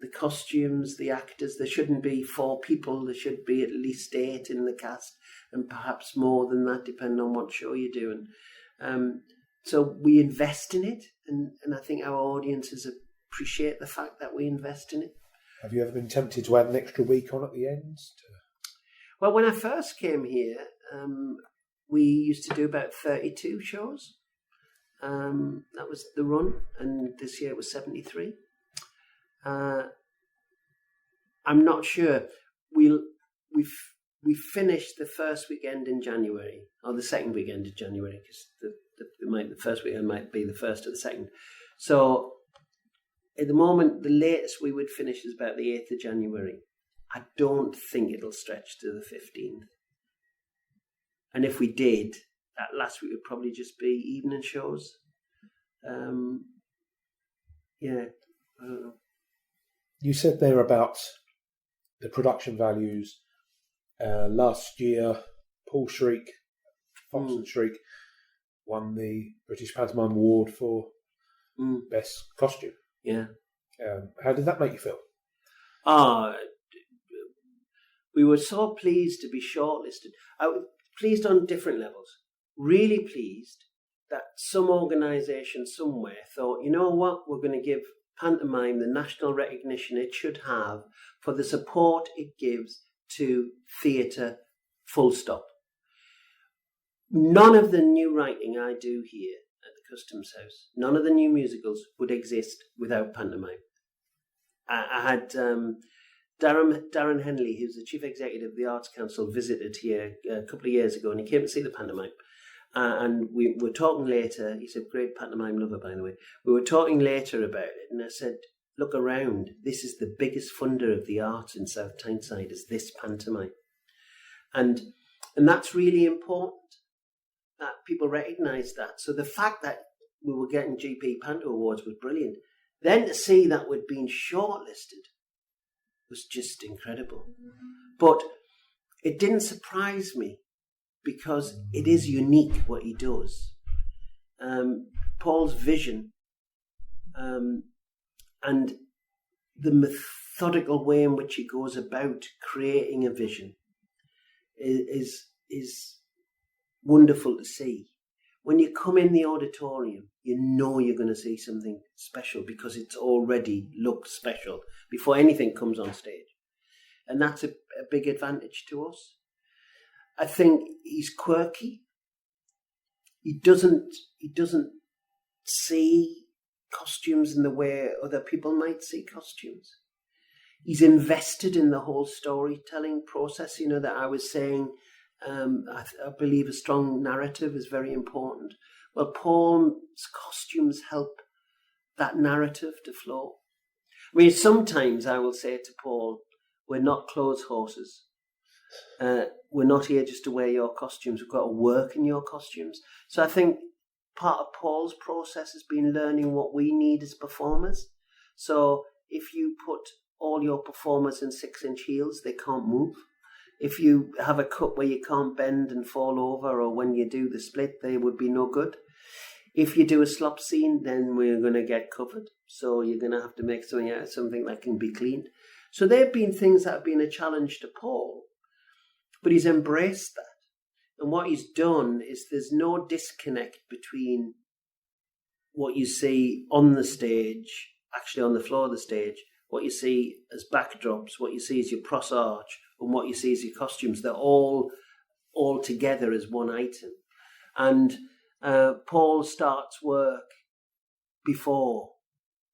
the costumes, the actors, there shouldn't be 4 people, there should be at least 8 in the cast, and perhaps more than that, depending on what show you're doing. So we invest in it, and I think our audiences appreciate the fact that we invest in it. Have you ever been tempted to add an extra week on at the end? Well, when I first came here, we used to do about 32 shows. That was the run, and this year it was 73. I'm not sure. We finished the first weekend in January, or the second weekend in January, because the first weekend might be the first or the second. So at the moment, the latest we would finish is about the 8th of January. I don't think it'll stretch to the 15th. And if we did, that last week would probably just be evening shows. Yeah, I don't know. You said there about the production values. Last year, Paul Shriek, Fox and Shriek, won the British Pantomime Award for Best Costume. Yeah. How did that make you feel? We were so pleased to be shortlisted. I was pleased on different levels. Really pleased that some organisation somewhere thought, you know what, we're going to give pantomime the national recognition it should have for the support it gives to theatre, full stop. None of the new writing I do here at the Customs House, none of the new musicals would exist without pantomime. I had Darren Henley, who's the Chief Executive of the Arts Council, visited here a couple of years ago, and he came to see the pantomime. And we were talking later, he's a great pantomime lover, by the way. We were talking later about it, and I said, look around, this is the biggest funder of the arts in South Tyneside, is this pantomime. And that's really important, that people recognise that. So the fact that we were getting GP Panto Awards was brilliant. Then to see that we'd been shortlisted was just incredible. But it didn't surprise me because it is unique what he does. Paul's vision and the methodical way in which he goes about creating a vision is wonderful to see. When you come in the auditorium, you know you're going to see something special because it's already looked special before anything comes on stage. And that's a big advantage to us. I think he's quirky. He doesn't see costumes in the way other people might see costumes. He's invested in the whole storytelling process, that I was saying. I believe a strong narrative is very important. Well, Paul's costumes help that narrative to flow. I mean, sometimes I will say to Paul, we're not clothes horses. We're not here just to wear your costumes. We've got to work in your costumes. So I think part of Paul's process has been learning what we need as performers. So if you put all your performers in 6-inch heels, they can't move. If you have a cut where you can't bend and fall over, or when you do the split, they would be no good. If you do a slop scene, then we're going to get covered. So you're going to have to make something out of something that can be cleaned. So there have been things that have been a challenge to Paul, but he's embraced that. And what he's done is there's no disconnect between what you see on the stage, actually on the floor of the stage, what you see as backdrops, what you see as your pros arch, and what you see as your costumes. They're all together as one item. And Paul starts work before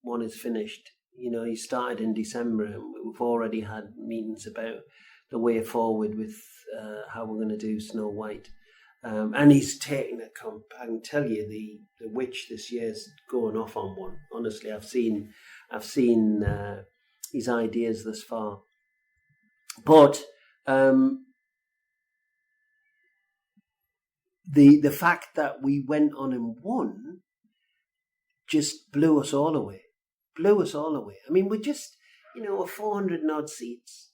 one is finished. He started in December, and we've already had meetings about the way forward with how we're going to do Snow White. And he's taking I can tell you, the witch this year's going off on one. Honestly, I've seen his ideas thus far. But the fact that we went on and won just blew us all away. I mean, we're just, 400 and odd seats.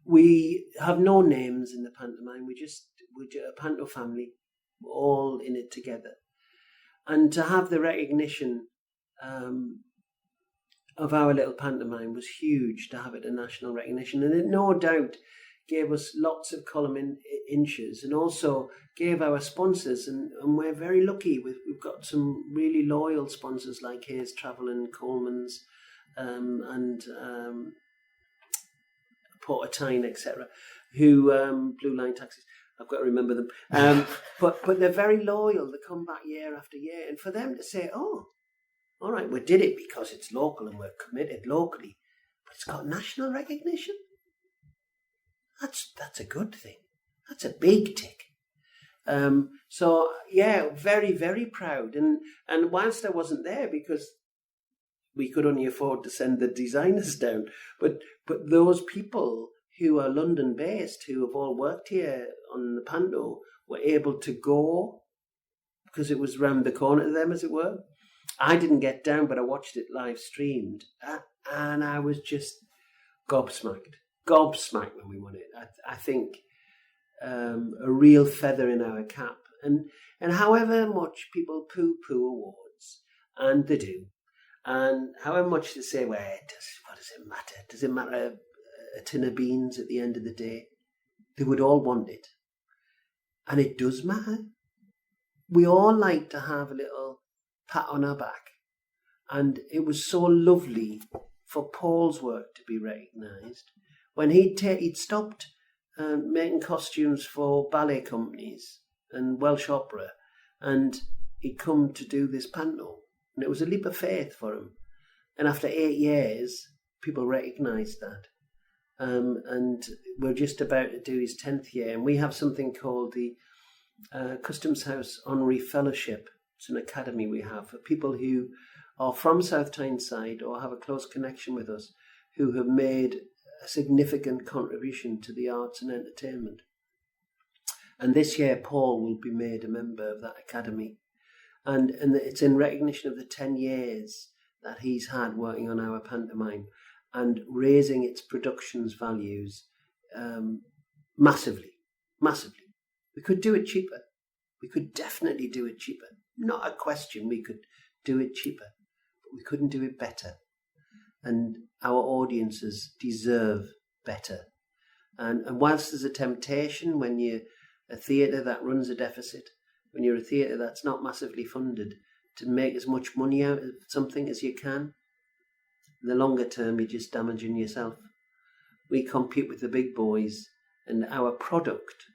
We have no names in the pantomime. We're just a panto family, we're all in it together. And to have the recognition of our little pantomime was huge, to have it a national recognition. And it no doubt gave us lots of column inches, and also gave our sponsors, and we're very lucky. We've got some really loyal sponsors like Hayes Travel and Coleman's and Porter-Tyne, etc., who Blue Line Taxis. I've got to remember them. But they're very loyal. They come back year after year, and for them to say, "Oh, all right, we did it because it's local and we're committed locally, but it's got national recognition." That's a good thing. That's a big tick. So yeah, very, very proud. And whilst I wasn't there, because we could only afford to send the designers down, but those people who are London based, who have all worked here on the Panto, were able to go because it was round the corner to them, as it were. I didn't get down, but I watched it live streamed, and I was just gobsmacked when we won it. I think a real feather in our cap. And however much people poo-poo awards, and they do, and however much they say, well, what does it matter? Does it matter a tin of beans at the end of the day? They would all want it. And it does matter. We all like to have a little pat on our back. And it was so lovely for Paul's work to be recognised. When he'd stopped making costumes for ballet companies and Welsh opera, and he'd come to do this panto, and it was a leap of faith for him. And after 8 years, people recognised that. And we're just about to do his 10th year, and we have something called the Customs House Honorary Fellowship. It's an academy we have for people who are from South Tyneside or have a close connection with us, who have made a significant contribution to the arts and entertainment. And this year, Paul will be made a member of that academy. And it's in recognition of the 10 years that he's had working on our pantomime and raising its production's values massively. We could do it cheaper. We could definitely do it cheaper. Not a question. We could do it cheaper, but we couldn't do it better. And our audiences deserve better. And whilst there's a temptation when you're a theatre that runs a deficit, when you're a theatre that's not massively funded, to make as much money out of something as you can, in the longer term, you're just damaging yourself. We compete with the big boys, and our product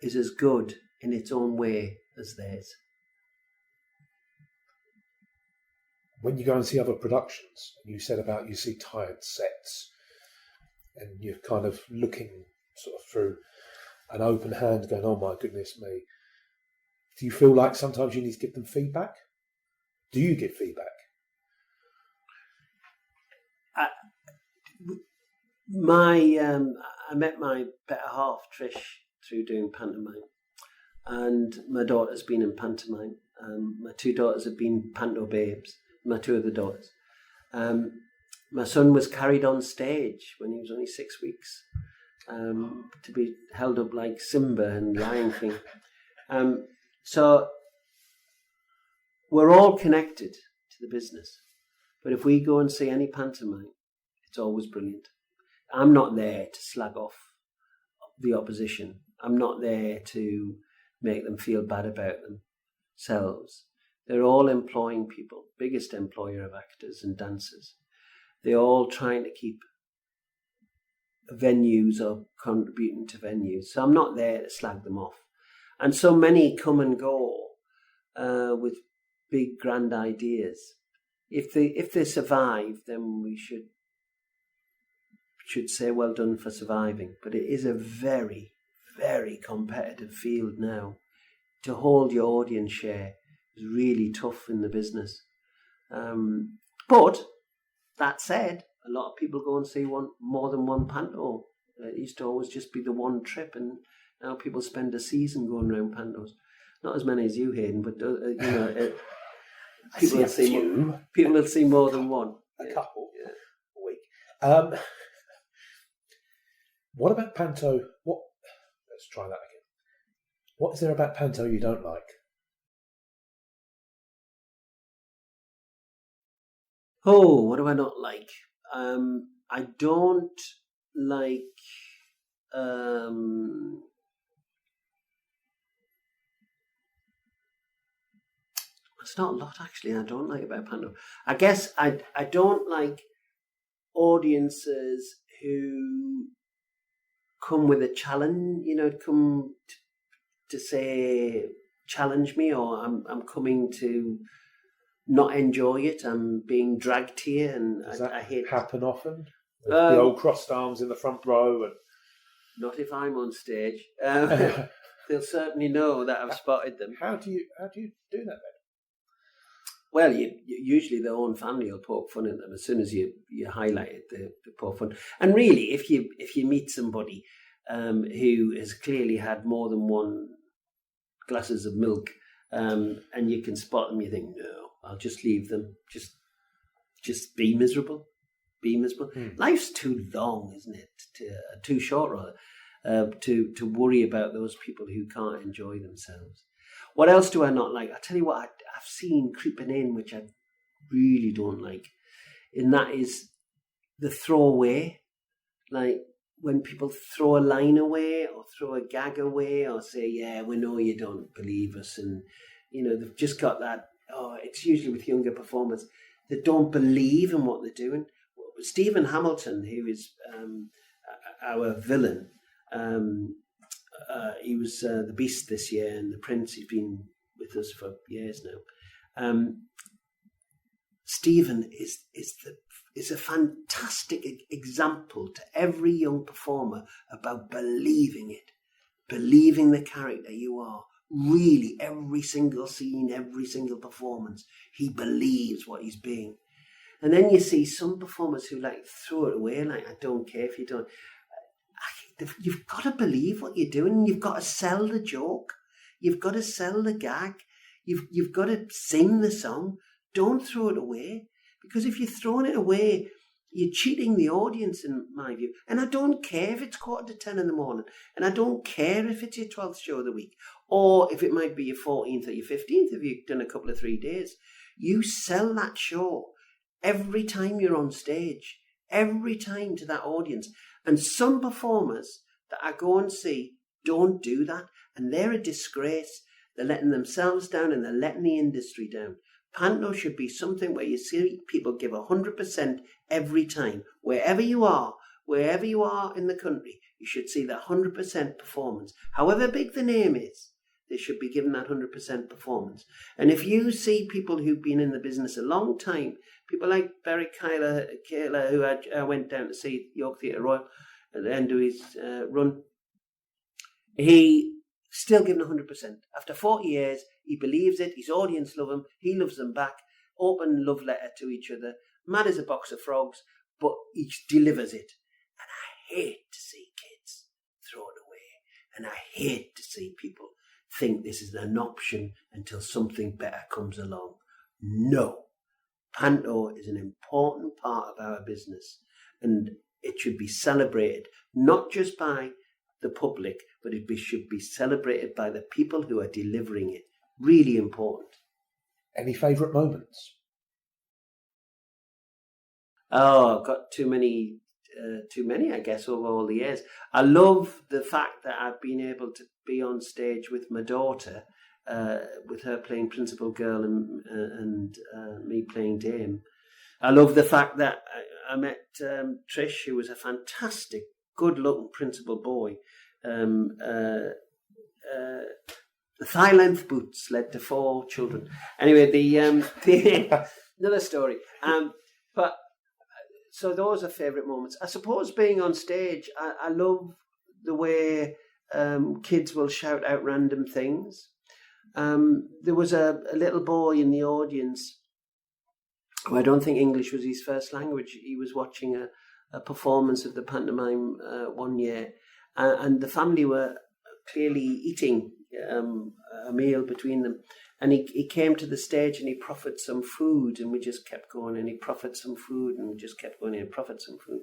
is as good in its own way as theirs. When you go and see other productions, you said about you see tired sets, and you're kind of looking sort of through an open hand going, oh my goodness me. Do you feel like sometimes you need to give them feedback? Do you give feedback? I met my better half, Trish, through doing pantomime. And my daughter's been in pantomime. My two daughters have been panto babes, my two other daughters. My son was carried on stage when he was only 6 weeks to be held up like Simba and Lion King. So we're all connected to the business. But if we go and see any pantomime, it's always brilliant. I'm not there to slag off the opposition. I'm not there to make them feel bad about themselves. They're all employing people, biggest employer of actors and dancers. They're all trying to keep venues or contributing to venues. So I'm not there to slag them off. And so many come and go with big, grand ideas. If they survive, then we should say well done for surviving. But it is a very, very competitive field now. To hold your audience share is really tough in the business. But that said, a lot of people go and see more than one panto. It used to always just be the one trip, and now people spend a season going around pantos. Not as many as you, Hayden, but people will see more than one. A couple a week. What about panto? Let's try that again. What is there about panto you don't like? Oh, what do I not like? I don't like it's not a lot actually I don't like about panto. I guess I don't like audiences who come with a challenge, come to say challenge me, or I'm coming to not enjoy it. I'm being dragged here, and Does that I hate happen often? The old crossed arms in the front row, and not if I'm on stage. They'll certainly know that I've spotted them. How do you do that then? Well, usually their own family will poke fun at them as soon as you highlight it. They poke fun. And really, if you meet somebody who has clearly had more than one glasses of milk, and you can spot them, you think, no, I'll just leave them. Just be miserable. Be miserable. Life's too long, isn't it? Too short, rather, to worry about those people who can't enjoy themselves. What else do I not like? I tell you what, I've seen creeping in, which I really don't like, and that is the throwaway. Like when people throw a line away or throw a gag away or say, yeah, we know you don't believe us. And, they've just got that, it's usually with younger performers, they don't believe in what they're doing. Stephen Hamilton, who is our villain, he was the Beast this year, and the Prince. He's been with us for years now. Stephen is a fantastic example to every young performer about believing it, believing the character you are. Really, every single scene, every single performance, he believes what he's being. And then you see some performers who throw it away, I don't care if you don't. You've got to believe what you're doing. You've got to sell the joke. You've got to sell the gag. You've got to sing the song. don't throw it away, because if you're throwing it away, you're cheating the audience, in my view. And I don't care if it's 9:45 in the morning, and I don't care if it's your 12th show of the week, or if it might be your 14th or your 15th if you've done a couple of 3 days. You sell that show every time you're on stage, every time to that audience. And some performers that I go and see don't do that, and they're a disgrace. They're letting themselves down, and they're letting the industry down. Panto should be something where you see people give 100% every time. Wherever you are in the country, you should see that 100% performance. However big the name is, they should be given that 100% performance. And if you see people who've been in the business a long time, people like Barry Kayla, who I went down to see York Theatre Royal at the end of his run, he still giving 100%. After 40 years, he believes it. His audience love him. He loves them back. Open love letter to each other. Mad as a box of frogs, but he delivers it. And I hate to see kids thrown away. And I hate to see people think this is an option until something better comes along. No. Panto is an important part of our business, and it should be celebrated, not just by the public, but should be celebrated by the people who are delivering it. Really important. Any favourite moments? Oh, I've got too many, I guess, over all the years. I love the fact that I've been able to be on stage with my daughter, with her playing principal girl and me playing dame. I love the fact that I met Trish, who was a fantastic, good-looking principal boy. The thigh-length boots led to 4 children. Anyway, the another story. But so those are favourite moments. I suppose being on stage, I love the way kids will shout out random things. There was a little boy in the audience who I don't think English was his first language. He was watching a performance of the pantomime one year, and the family were clearly eating a meal between them. And he came to the stage and he proffered some food, and we just kept going, and he proffered some food, and we just kept going, and he proffered some food.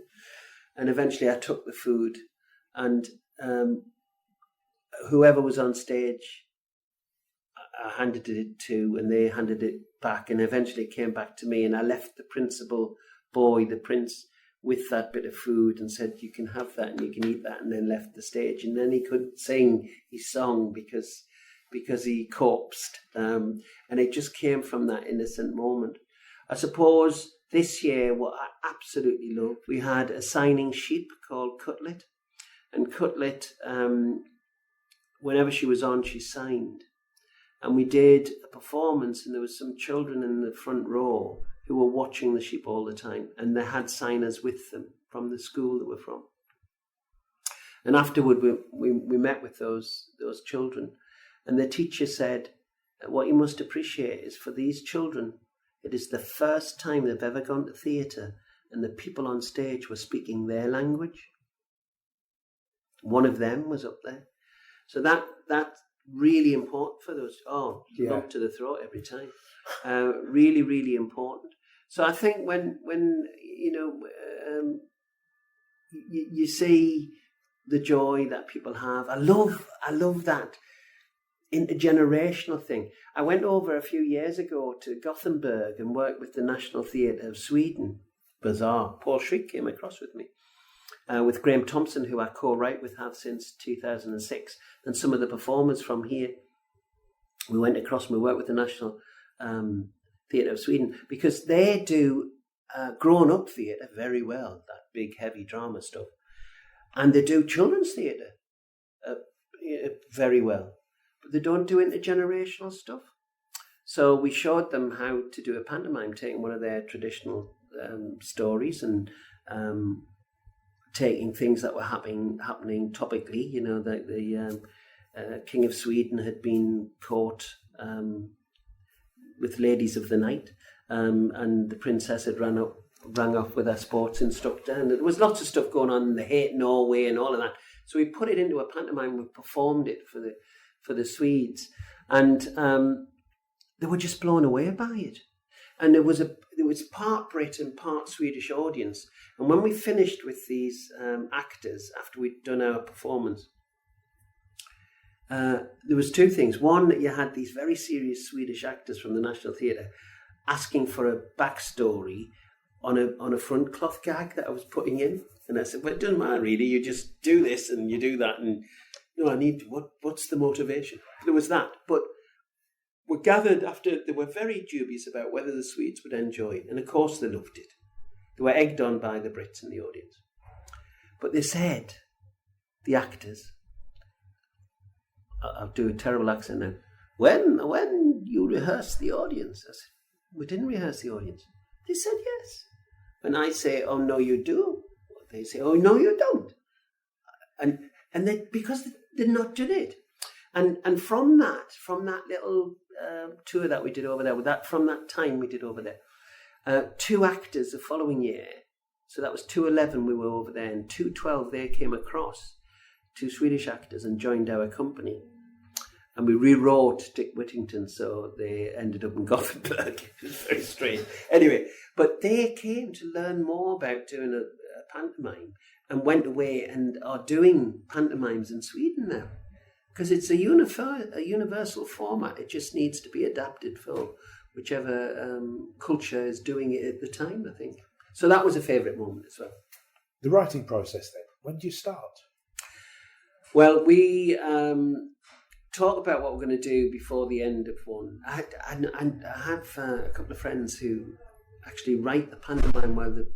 And eventually I took the food, and whoever was on stage, I handed it to, and they handed it back, and eventually it came back to me, and I left the principal boy, the prince, with that bit of food and said, you can have that and you can eat that, and then left the stage. And then he couldn't sing his song because he corpsed. And it just came from that innocent moment. I suppose this year, what I absolutely loved, we had a signing sheep called Cutlet. And Cutlet, whenever she was on, she signed. And we did a performance, and there was some children in the front row who were watching the sheep all the time, and they had signers with them from the school that we're from. And afterward, we met with those children, and the teacher said, what you must appreciate is for these children, it is the first time they've ever gone to theatre, and the people on stage were speaking their language. One of them was up there. So that's really important for those. Lump to the throat every time. Really, really important. So I think when you see the joy that people have, I love that intergenerational thing. I went over a few years ago to Gothenburg and worked with the National Theatre of Sweden. Bizarre. Paul Schrick came across with me. With Graham Thompson, who I co-write with, have since 2006, and some of the performers from here. We went across and we worked with the National Theatre of Sweden, because they do grown-up theatre very well, that big, heavy drama stuff. And they do children's theatre very well, but they don't do intergenerational stuff. So we showed them how to do a pantomime, taking one of their traditional stories and taking things that were happening topically. You know, the King of Sweden had been caught with ladies of the night, and the princess had rang off with her sports instructor, and there was lots of stuff going on, the hate Norway and all of that. So we put it into a pantomime. We performed it for the Swedes, and they were just blown away by it. And there was part Brit and part Swedish audience. And when we finished with these actors, after we'd done our performance, there was two things. One, that you had these very serious Swedish actors from the National Theatre asking for a backstory on a front cloth gag that I was putting in. And I said, well, it doesn't matter really, you just do this and you do that, and what's the motivation? There was that. But we gathered after, they were very dubious about whether the Swedes would enjoy it, and of course they loved it. They were egged on by the Brits in the audience. But they said, the actors, I'll do a terrible accent now, when you rehearse the audience, I said, we didn't rehearse the audience. They said yes. When I say, oh no you do, they say, oh no you don't. And they, because they'd not done it. And from that little tour that we did over there, from that time we did over there, 2 actors the following year, so that was 211 we were over there, and 212 they came across, 2 Swedish actors, and joined our company. And we rewrote Dick Whittington, so they ended up in Gothenburg. It was very strange. Anyway, but they came to learn more about doing a pantomime, and went away and are doing pantomimes in Sweden now. Because it's a universal format. It just needs to be adapted for whichever culture is doing it at the time, I think. So that was a favourite moment as well. The writing process then, when do you start? Well, we talk about what we're going to do before the end of one. I have a couple of friends who actually write the pantomime while they're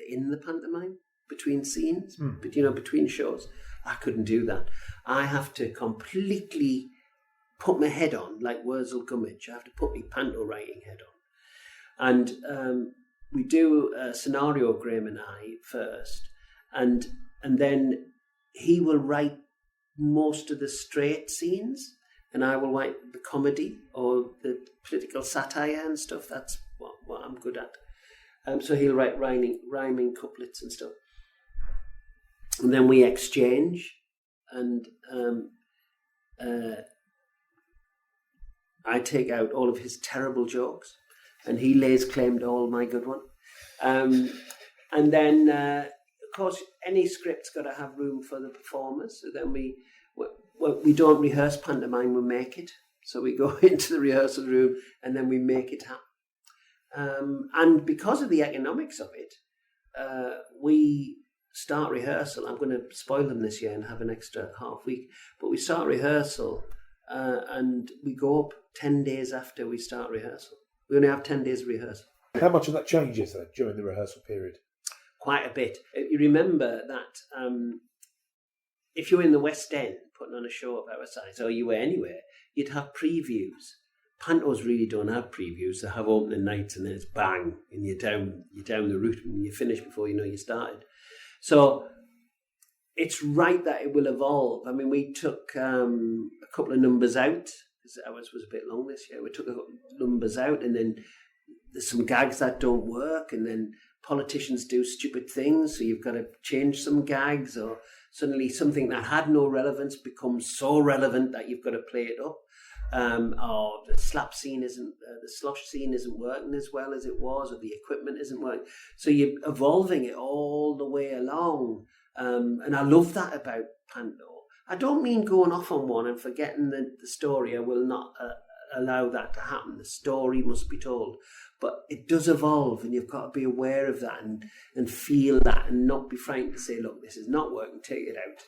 in the pantomime, between scenes, but between shows. I couldn't do that. I have to completely put my head on, like Wurzel Gummidge. I have to put my panto writing head on. And we do a scenario, Graham and I, first. And then he will write most of the straight scenes, and I will write the comedy or the political satire and stuff. That's what I'm good at. So he'll write rhyming couplets and stuff. And then we exchange, and I take out all of his terrible jokes, and he lays claim to all my good ones. And then, of course, any script's got to have room for the performers. So then we don't rehearse pantomime, we make it. So we go into the rehearsal room, and then we make it happen. And because of the economics of it, we start rehearsal. I'm going to spoil them this year and have an extra half week. But we start rehearsal and we go up 10 days after we start rehearsal. We only have 10 days of rehearsal. How much of that changes then during the rehearsal period? Quite a bit. You remember that if you're in the West End putting on a show of our size, or you were anywhere, you'd have previews. Pantos really don't have previews. They have opening nights, and then it's bang, and you're down the route, and you finish before you know you started. So it's right that it will evolve. I mean, we took a couple of numbers out, because ours was a bit long this year. We took a couple of numbers out, and then there's some gags that don't work, and then politicians do stupid things, so you've got to change some gags, or suddenly something that had no relevance becomes so relevant that you've got to play it up. Or the slap scene isn't, the slosh scene isn't working as well as it was, or the equipment isn't working. So you're evolving it all the way along. And I love that about Panto. I don't mean going off on one and forgetting the story. I will not allow that to happen. The story must be told. But it does evolve, and you've got to be aware of that and feel that, and not be frightened to say, look, this is not working, take it out.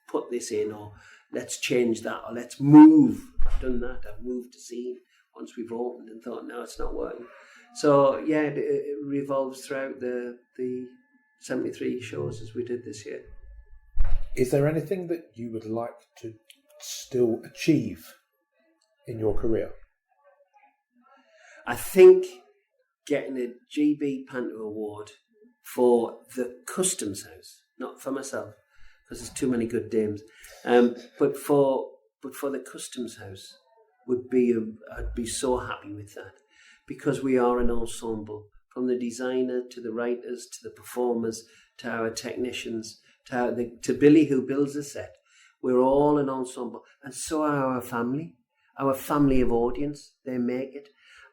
Put this in, or let's change that, or let's move. I've done that. I've moved a scene once we've opened and thought, no, it's not working. So, yeah, it revolves throughout the 73 shows as we did this year. Is there anything that you would like to still achieve in your career? I think getting a GB Panto Award for the Customs House, not for myself, because there's too many good dames, but for the Customs House I'd be so happy with that, because we are an ensemble, from the designer to the writers to the performers to our technicians to Billy who builds the set. We're all an ensemble, and so are our family of audience. They make it,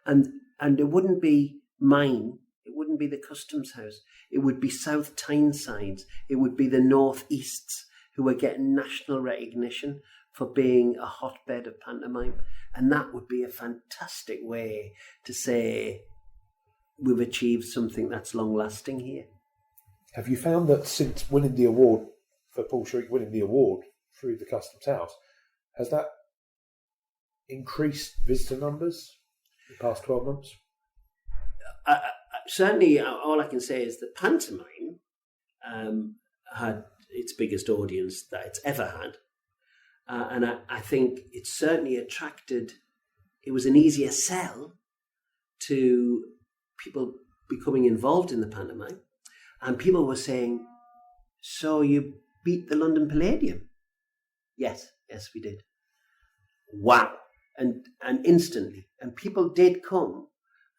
and And it wouldn't be mine. It wouldn't be the Customs House. It would be South Tyneside. It would be the North Easts who were getting national recognition for being a hotbed of pantomime. And that would be a fantastic way to say we've achieved something that's long-lasting here. Have you found that since winning the award, for Paul Shriek winning the award through the Customs House, has that increased visitor numbers in the past 12 months? Certainly, all I can say is that pantomime had its biggest audience that it's ever had. And I think it certainly attracted, it was an easier sell to people becoming involved in the pantomime. And people were saying, so you beat the London Palladium? Yes, we did. Wow. And instantly. And people did come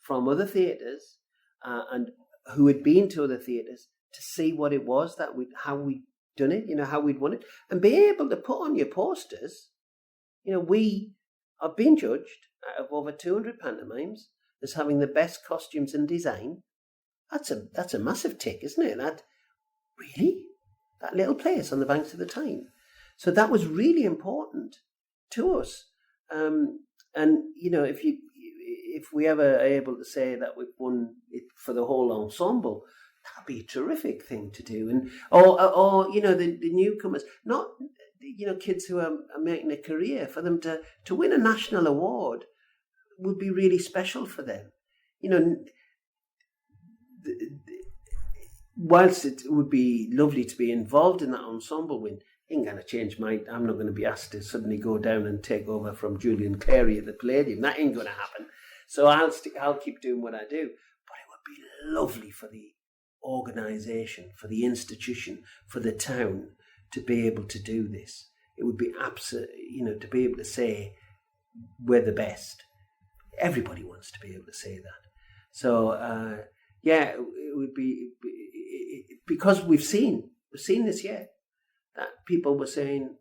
from other theatres and who had been to other theatres to see what it was that how we'd done it, how we'd won it, and be able to put on your posters. We are being judged out of over 200 pantomimes as having the best costumes and design. That's a massive tick, isn't it? That little place on the banks of the Tyne. So that was really important to us. If we ever are able to say that we've won it for the whole ensemble, that'd be a terrific thing to do. And or the newcomers, not kids who are making a career, for them to win a national award would be really special for them. Whilst it would be lovely to be involved in that ensemble win, ain't going to change I'm not going to be asked to suddenly go down and take over from Julian Clary at the Palladium. That ain't going to happen. So I'll keep doing what I do. But it would be lovely for the organisation, for the institution, for the town to be able to do this. It would be absolute, to be able to say we're the best. Everybody wants to be able to say that. So, it would be, because we've seen this year, that people were saying,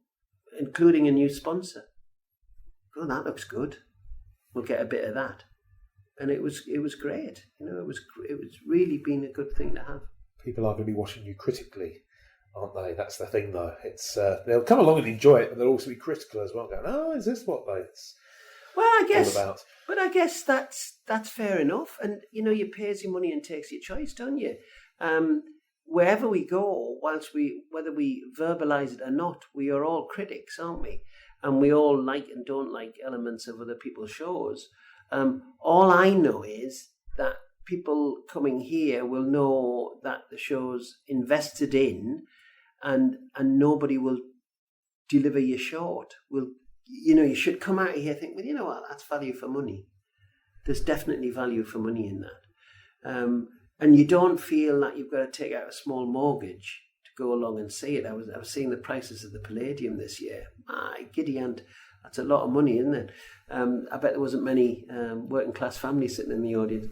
including a new sponsor, oh, that looks good. We'll get a bit of that. And it was great. It was really been a good thing to have. People are going to be watching you critically, aren't they? That's the thing, though. It's they'll come along and enjoy it, but they'll also be critical as well. Going, oh, is this what it's I guess all about? But I guess that's fair enough. And you pays your money and takes your choice, don't you? Wherever we go, whether we verbalise it or not, we are all critics, aren't we? And we all like and don't like elements of other people's shows. All I know is that people coming here will know that the show's invested in, and nobody will deliver you short. You should come out of here think, well, you know what, that's value for money. There's definitely value for money in that. And you don't feel that you've got to take out a small mortgage to go along and see it. I was seeing the prices of the Palladium this year. My giddy aunt, that's a lot of money, isn't it? I bet there wasn't many working class families sitting in the audience.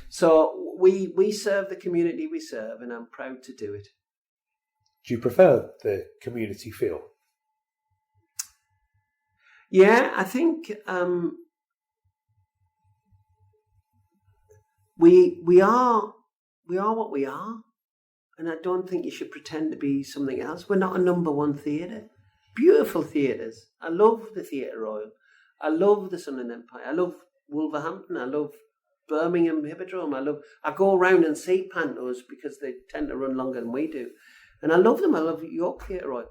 So we serve the community we serve, and I'm proud to do it. Do you prefer the community feel? Yeah, I think we are what we are, and I don't think you should pretend to be something else. We're not a number one theatre. Beautiful theatres. I love the Theatre Royal. I love the Sun and Empire. I love Wolverhampton. I love Birmingham Hippodrome. I go around and see pantos because they tend to run longer than we do, and I love them. I love York Theatre Royal,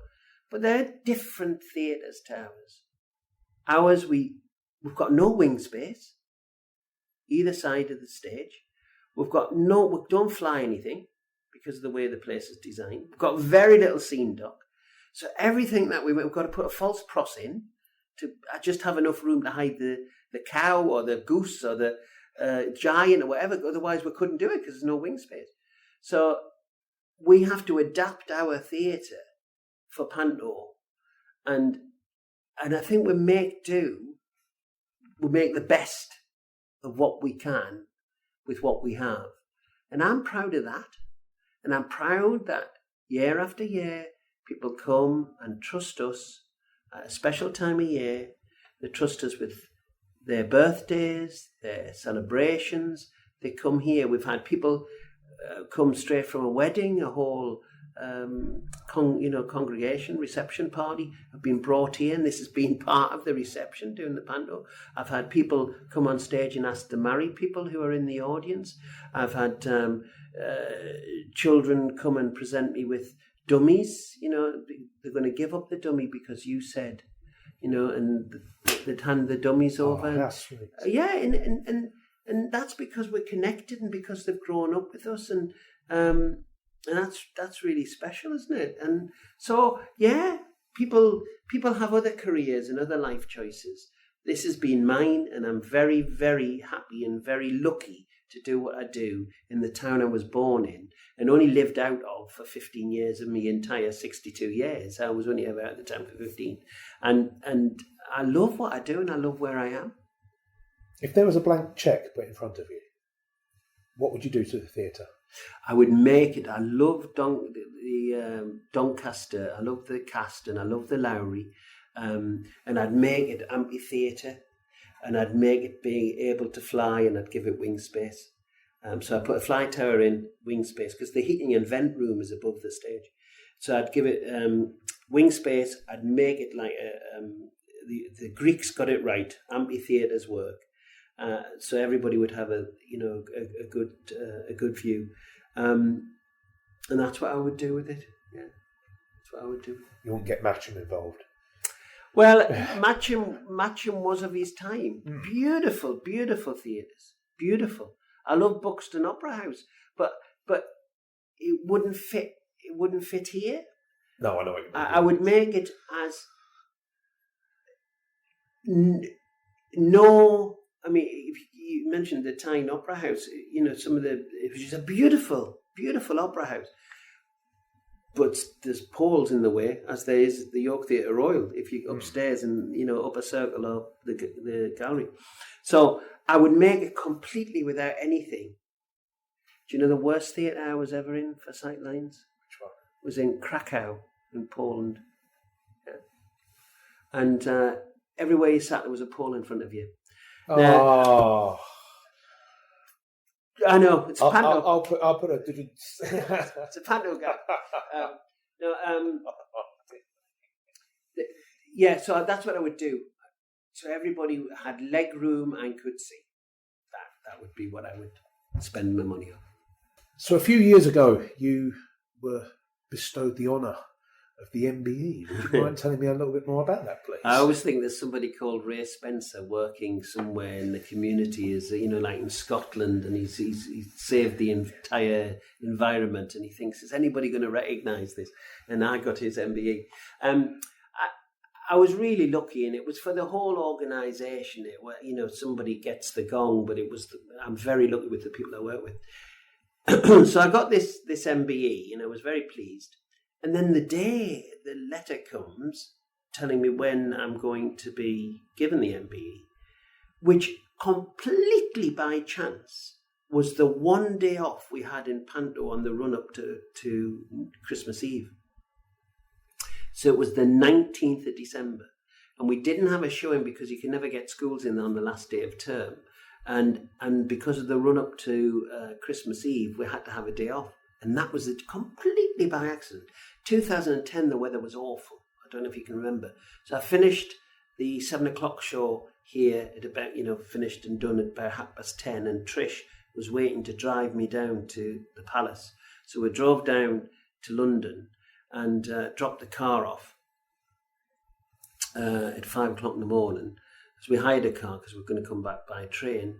but they're different theatres to ours. Ours, we've got no wing space either side of the stage. We don't fly anything because of the way the place is designed. We've got very little scene dock. So everything that we've got to put a false cross in to just have enough room to hide the cow or the goose or the giant or whatever. Otherwise, we couldn't do it because there's no wing space. So we have to adapt our theatre for panto, and I think we make do. We make the best of what we can with what we have, and I'm proud of that. And I'm proud that year after year, people come and trust us at a special time of year. They trust us with their birthdays, their celebrations. They come here. We've had people come straight from a wedding, a whole congregation reception party have been brought here, and this has been part of the reception during the Panto. I've had people come on stage and ask to marry people who are in the audience. I've had children come and present me with dummies. They're going to give up the dummy because you said, and they'd hand the dummies over. Oh, that's sweet. Yeah, and that's because we're connected and because they've grown up with us, and that's really special, isn't it? And so, yeah, people have other careers and other life choices. This has been mine, and I'm very, very happy and very lucky to do what I do in the town I was born in and only lived out of for 15 years of my entire 62 years. I was only ever out of the town for 15. And I love what I do, and I love where I am. If there was a blank cheque put in front of you, what would you do to the theatre? I would make it. I love Doncaster. I love the cast, and I love the Lowry. And I'd make it amphitheatre, and I'd make it being able to fly, and I'd give it wing space. So I put a fly tower in wing space because the heating and vent room is above the stage. So I'd give it wing space. I'd make it like the Greeks got it right. Amphitheatres work. So everybody would have a good view, and that's what I would do with it. Yeah, that's what I would do. You won't get Matcham involved. Well, Matcham was of his time. Beautiful, beautiful theatres. Beautiful. I love Buxton Opera House, but it wouldn't fit. It wouldn't fit here. No, I know what you mean. I would make it as no. I mean, if you mentioned the Tyne Opera House, it was just a beautiful, beautiful opera house. But there's poles in the way, as there is at the York Theatre Royal, if you upstairs and, upper circle or the gallery. So I would make it completely without anything. Do you know the worst theatre I was ever in for sightlines? Which one? Was in Krakow in Poland. Yeah. And everywhere you sat, there was a pole in front of you. Oh, I know it's Panto. I'll put a digit. It's a Panto guy. Yeah, so that's what I would do. So everybody had leg room and could see. That would be what I would spend my money on. So a few years ago, you were bestowed the honour of the MBE. Would you mind telling me a little bit more about that, please? I always think there's somebody called Ray Spencer working somewhere in the community, as like in Scotland, and he's saved the entire environment, and he thinks, is anybody going to recognise this? And I got his MBE. I was really lucky, and it was for the whole organisation. Somebody gets the gong, but I'm very lucky with the people I work with. So I got this MBE, and I was very pleased. And then the day the letter comes telling me when I'm going to be given the MBE, which completely by chance was the one day off we had in Panto on the run-up to Christmas Eve. So it was the 19th of December. And we didn't have a showing because you can never get schools in on the last day of term. And because of the run-up to Christmas Eve, we had to have a day off. And that was completely by accident. 2010, the weather was awful. I don't know if you can remember. So I finished the 7 o'clock show here at about, finished and done at about 10:30. And Trish was waiting to drive me down to the Palace. So we drove down to London and dropped the car off at 5 o'clock in the morning. So we hired a car because we were going to come back by train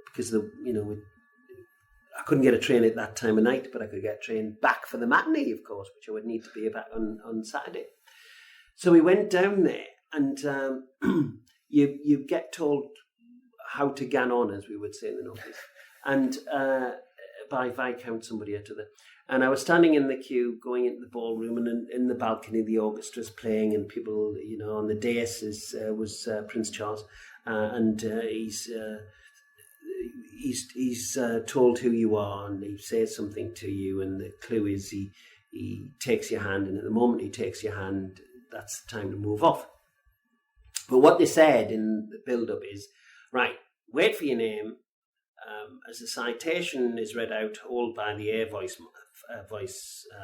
because I couldn't get a train at that time of night, but I could get a train back for the matinee, of course, which I would need to be back on Saturday. So we went down there, and you get told how to gan on, as we would say in the Northeast, and by Viscount somebody or other. And I was standing in the queue, going into the ballroom, and in the balcony, the orchestra's playing, and people, on the dais was Prince Charles, and he's told who you are, and he says something to you, and the clue is he takes your hand, and at the moment he takes your hand, that's the time to move off. But what they said in the build-up is, Right, wait for your name. As the citation is read out, hold by the air voice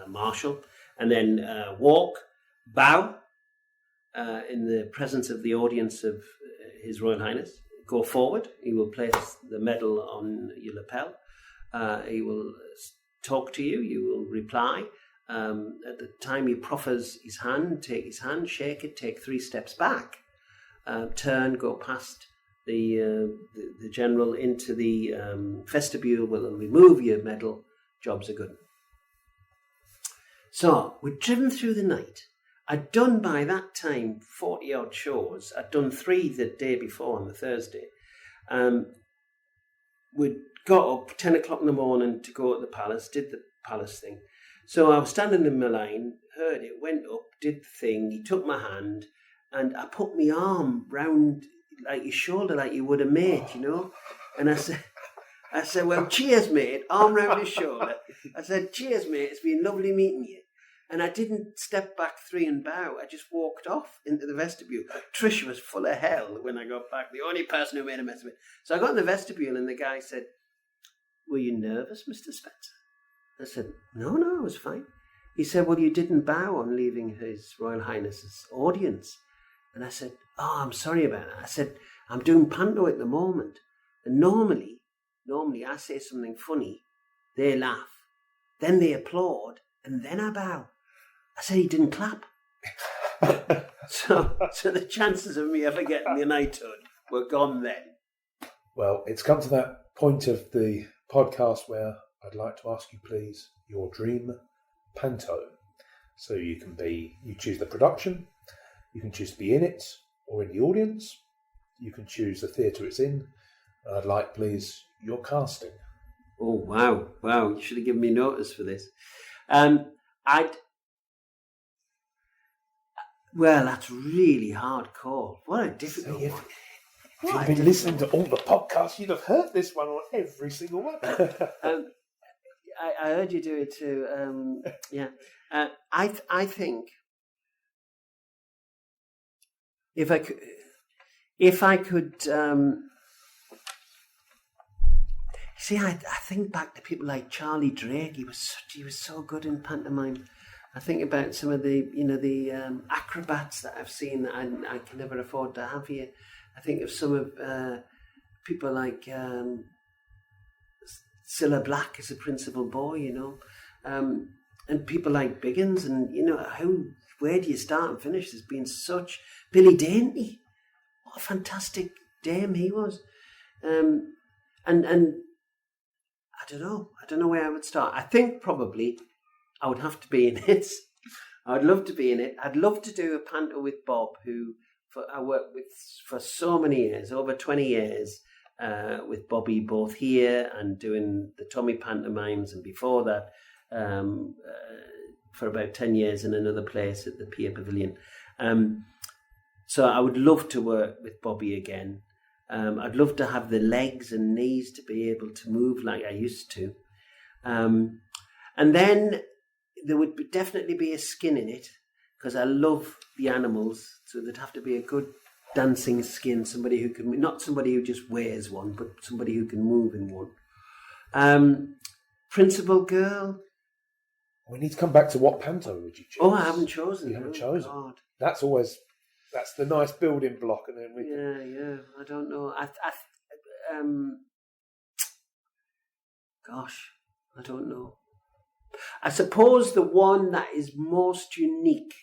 marshal, and then walk, bow in the presence of the audience of His Royal Highness. Go forward. He will place the medal on your lapel. He will talk to you. You will reply. At the time he proffers his hand, take his hand, shake it, take 3 steps back, turn, go past the general into the vestibule. Will remove your medal. Jobs are good. So we'd driven through the night. I'd done by that time 40 odd shows. I'd done 3 the day before on the Thursday. We'd got up 10 o'clock in the morning to go to the palace, did the palace thing. So I was standing in my line, heard it, went up, did the thing. He took my hand and I put my arm round like his shoulder like you would a mate, you know. And I said, well, cheers, mate, arm round his shoulder. I said, cheers, mate, it's been lovely meeting you. And I didn't step back 3 and bow. I just walked off into the vestibule. Trish was full of hell when I got back. The only person who made a mess of it. So I got in the vestibule and the guy said, were you nervous, Mr. Spencer? I said, no, I was fine. He said, well, you didn't bow on leaving His Royal Highness's audience. And I said, oh, I'm sorry about that. I said, I'm doing Panto at the moment. And normally I say something funny, they laugh, then they applaud, and then I bow. I said he didn't clap. so the chances of me ever getting the knighthood were gone then. Well, it's come to that point of the podcast where I'd like to ask you, please, your dream panto. So you choose the production, you can choose to be in it or in the audience, you can choose the theatre it's in. I'd like, please, your casting. Oh, wow, you should have given me notice for this. Well, that's really hard call. What a difficult one. If you've been listening to all the podcasts, you'd have heard this one on every single one. I heard you do it too. Yeah. I think if I could see, I think back to people like Charlie Drake. He was so good in pantomime. I think about some of the acrobats that I've seen that I can never afford to have here. I think of some of people like Cilla Black as a principal boy, you know, and people like Biggins, and you know where do you start and finish? There's been such Billy Dainty. What a fantastic dame he was, and I don't know where I would start. I think probably I would have to be in it. I would love to be in it. I'd love to do a panto with Bob, who I worked with for so many years, over 20 years, with Bobby, both here and doing the Tommy pantomimes, and before that, for about 10 years in another place at the Pier Pavilion. So I would love to work with Bobby again. I'd love to have the legs and knees to be able to move like I used to. And then there would definitely be a skin in it, because I love the animals. So there'd have to be a good dancing skin, somebody who can, not somebody who just wears one, but somebody who can move in one. Principal girl. We need to come back to what panto would you choose? Oh, I haven't chosen. You haven't chosen. God. That's the nice building block, and then we Yeah. I don't know. Gosh, I don't know. I suppose the one that is most unique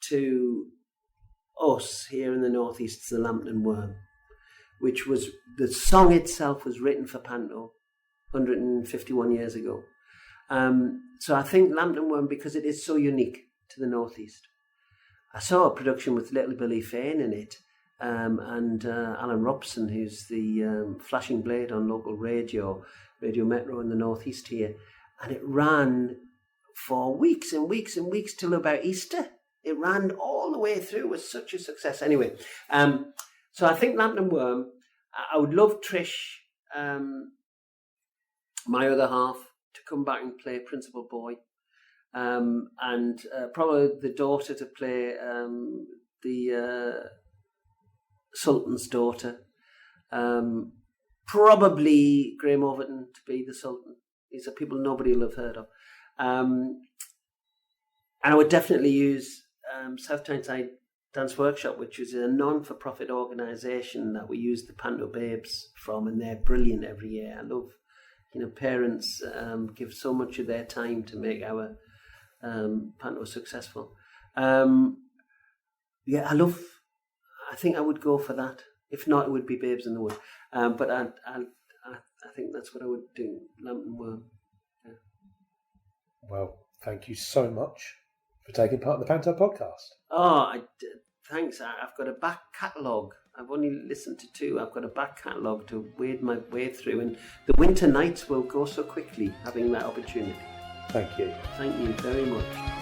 to us here in the Northeast is the Lambton Worm, which was, the song itself was written for Panto 151 years ago. So I think Lambton Worm, because it is so unique to the Northeast. I saw a production with Little Billy Fane in it, and Alan Robson, who's the flashing blade on local Radio Metro in the Northeast here, and it ran for weeks and weeks and weeks till about Easter. It ran all the way through. It was such a success. Anyway, so I think Lambton Worm. I would love Trish, my other half, to come back and play Principal Boy, and probably the daughter to play the Sultan's Daughter. Probably Graham Overton to be the Sultan. These are people nobody will have heard of. And I would definitely use South Tyneside Dance Workshop, which is a non-for-profit organisation that we use the Panto Babes from, and they're brilliant every year. I love, parents give so much of their time to make our Panto successful. I think I would go for that. If not, it would be Babes in the Wood. But I think that's what I would do, Lambton Worm. Yeah. Well, thank you so much for taking part in the Panto podcast. Oh, thanks. I've got a back catalogue. I've only listened to 2. I've got a back catalogue to wade my way through, and the winter nights will go so quickly having that opportunity. Thank you. Thank you very much.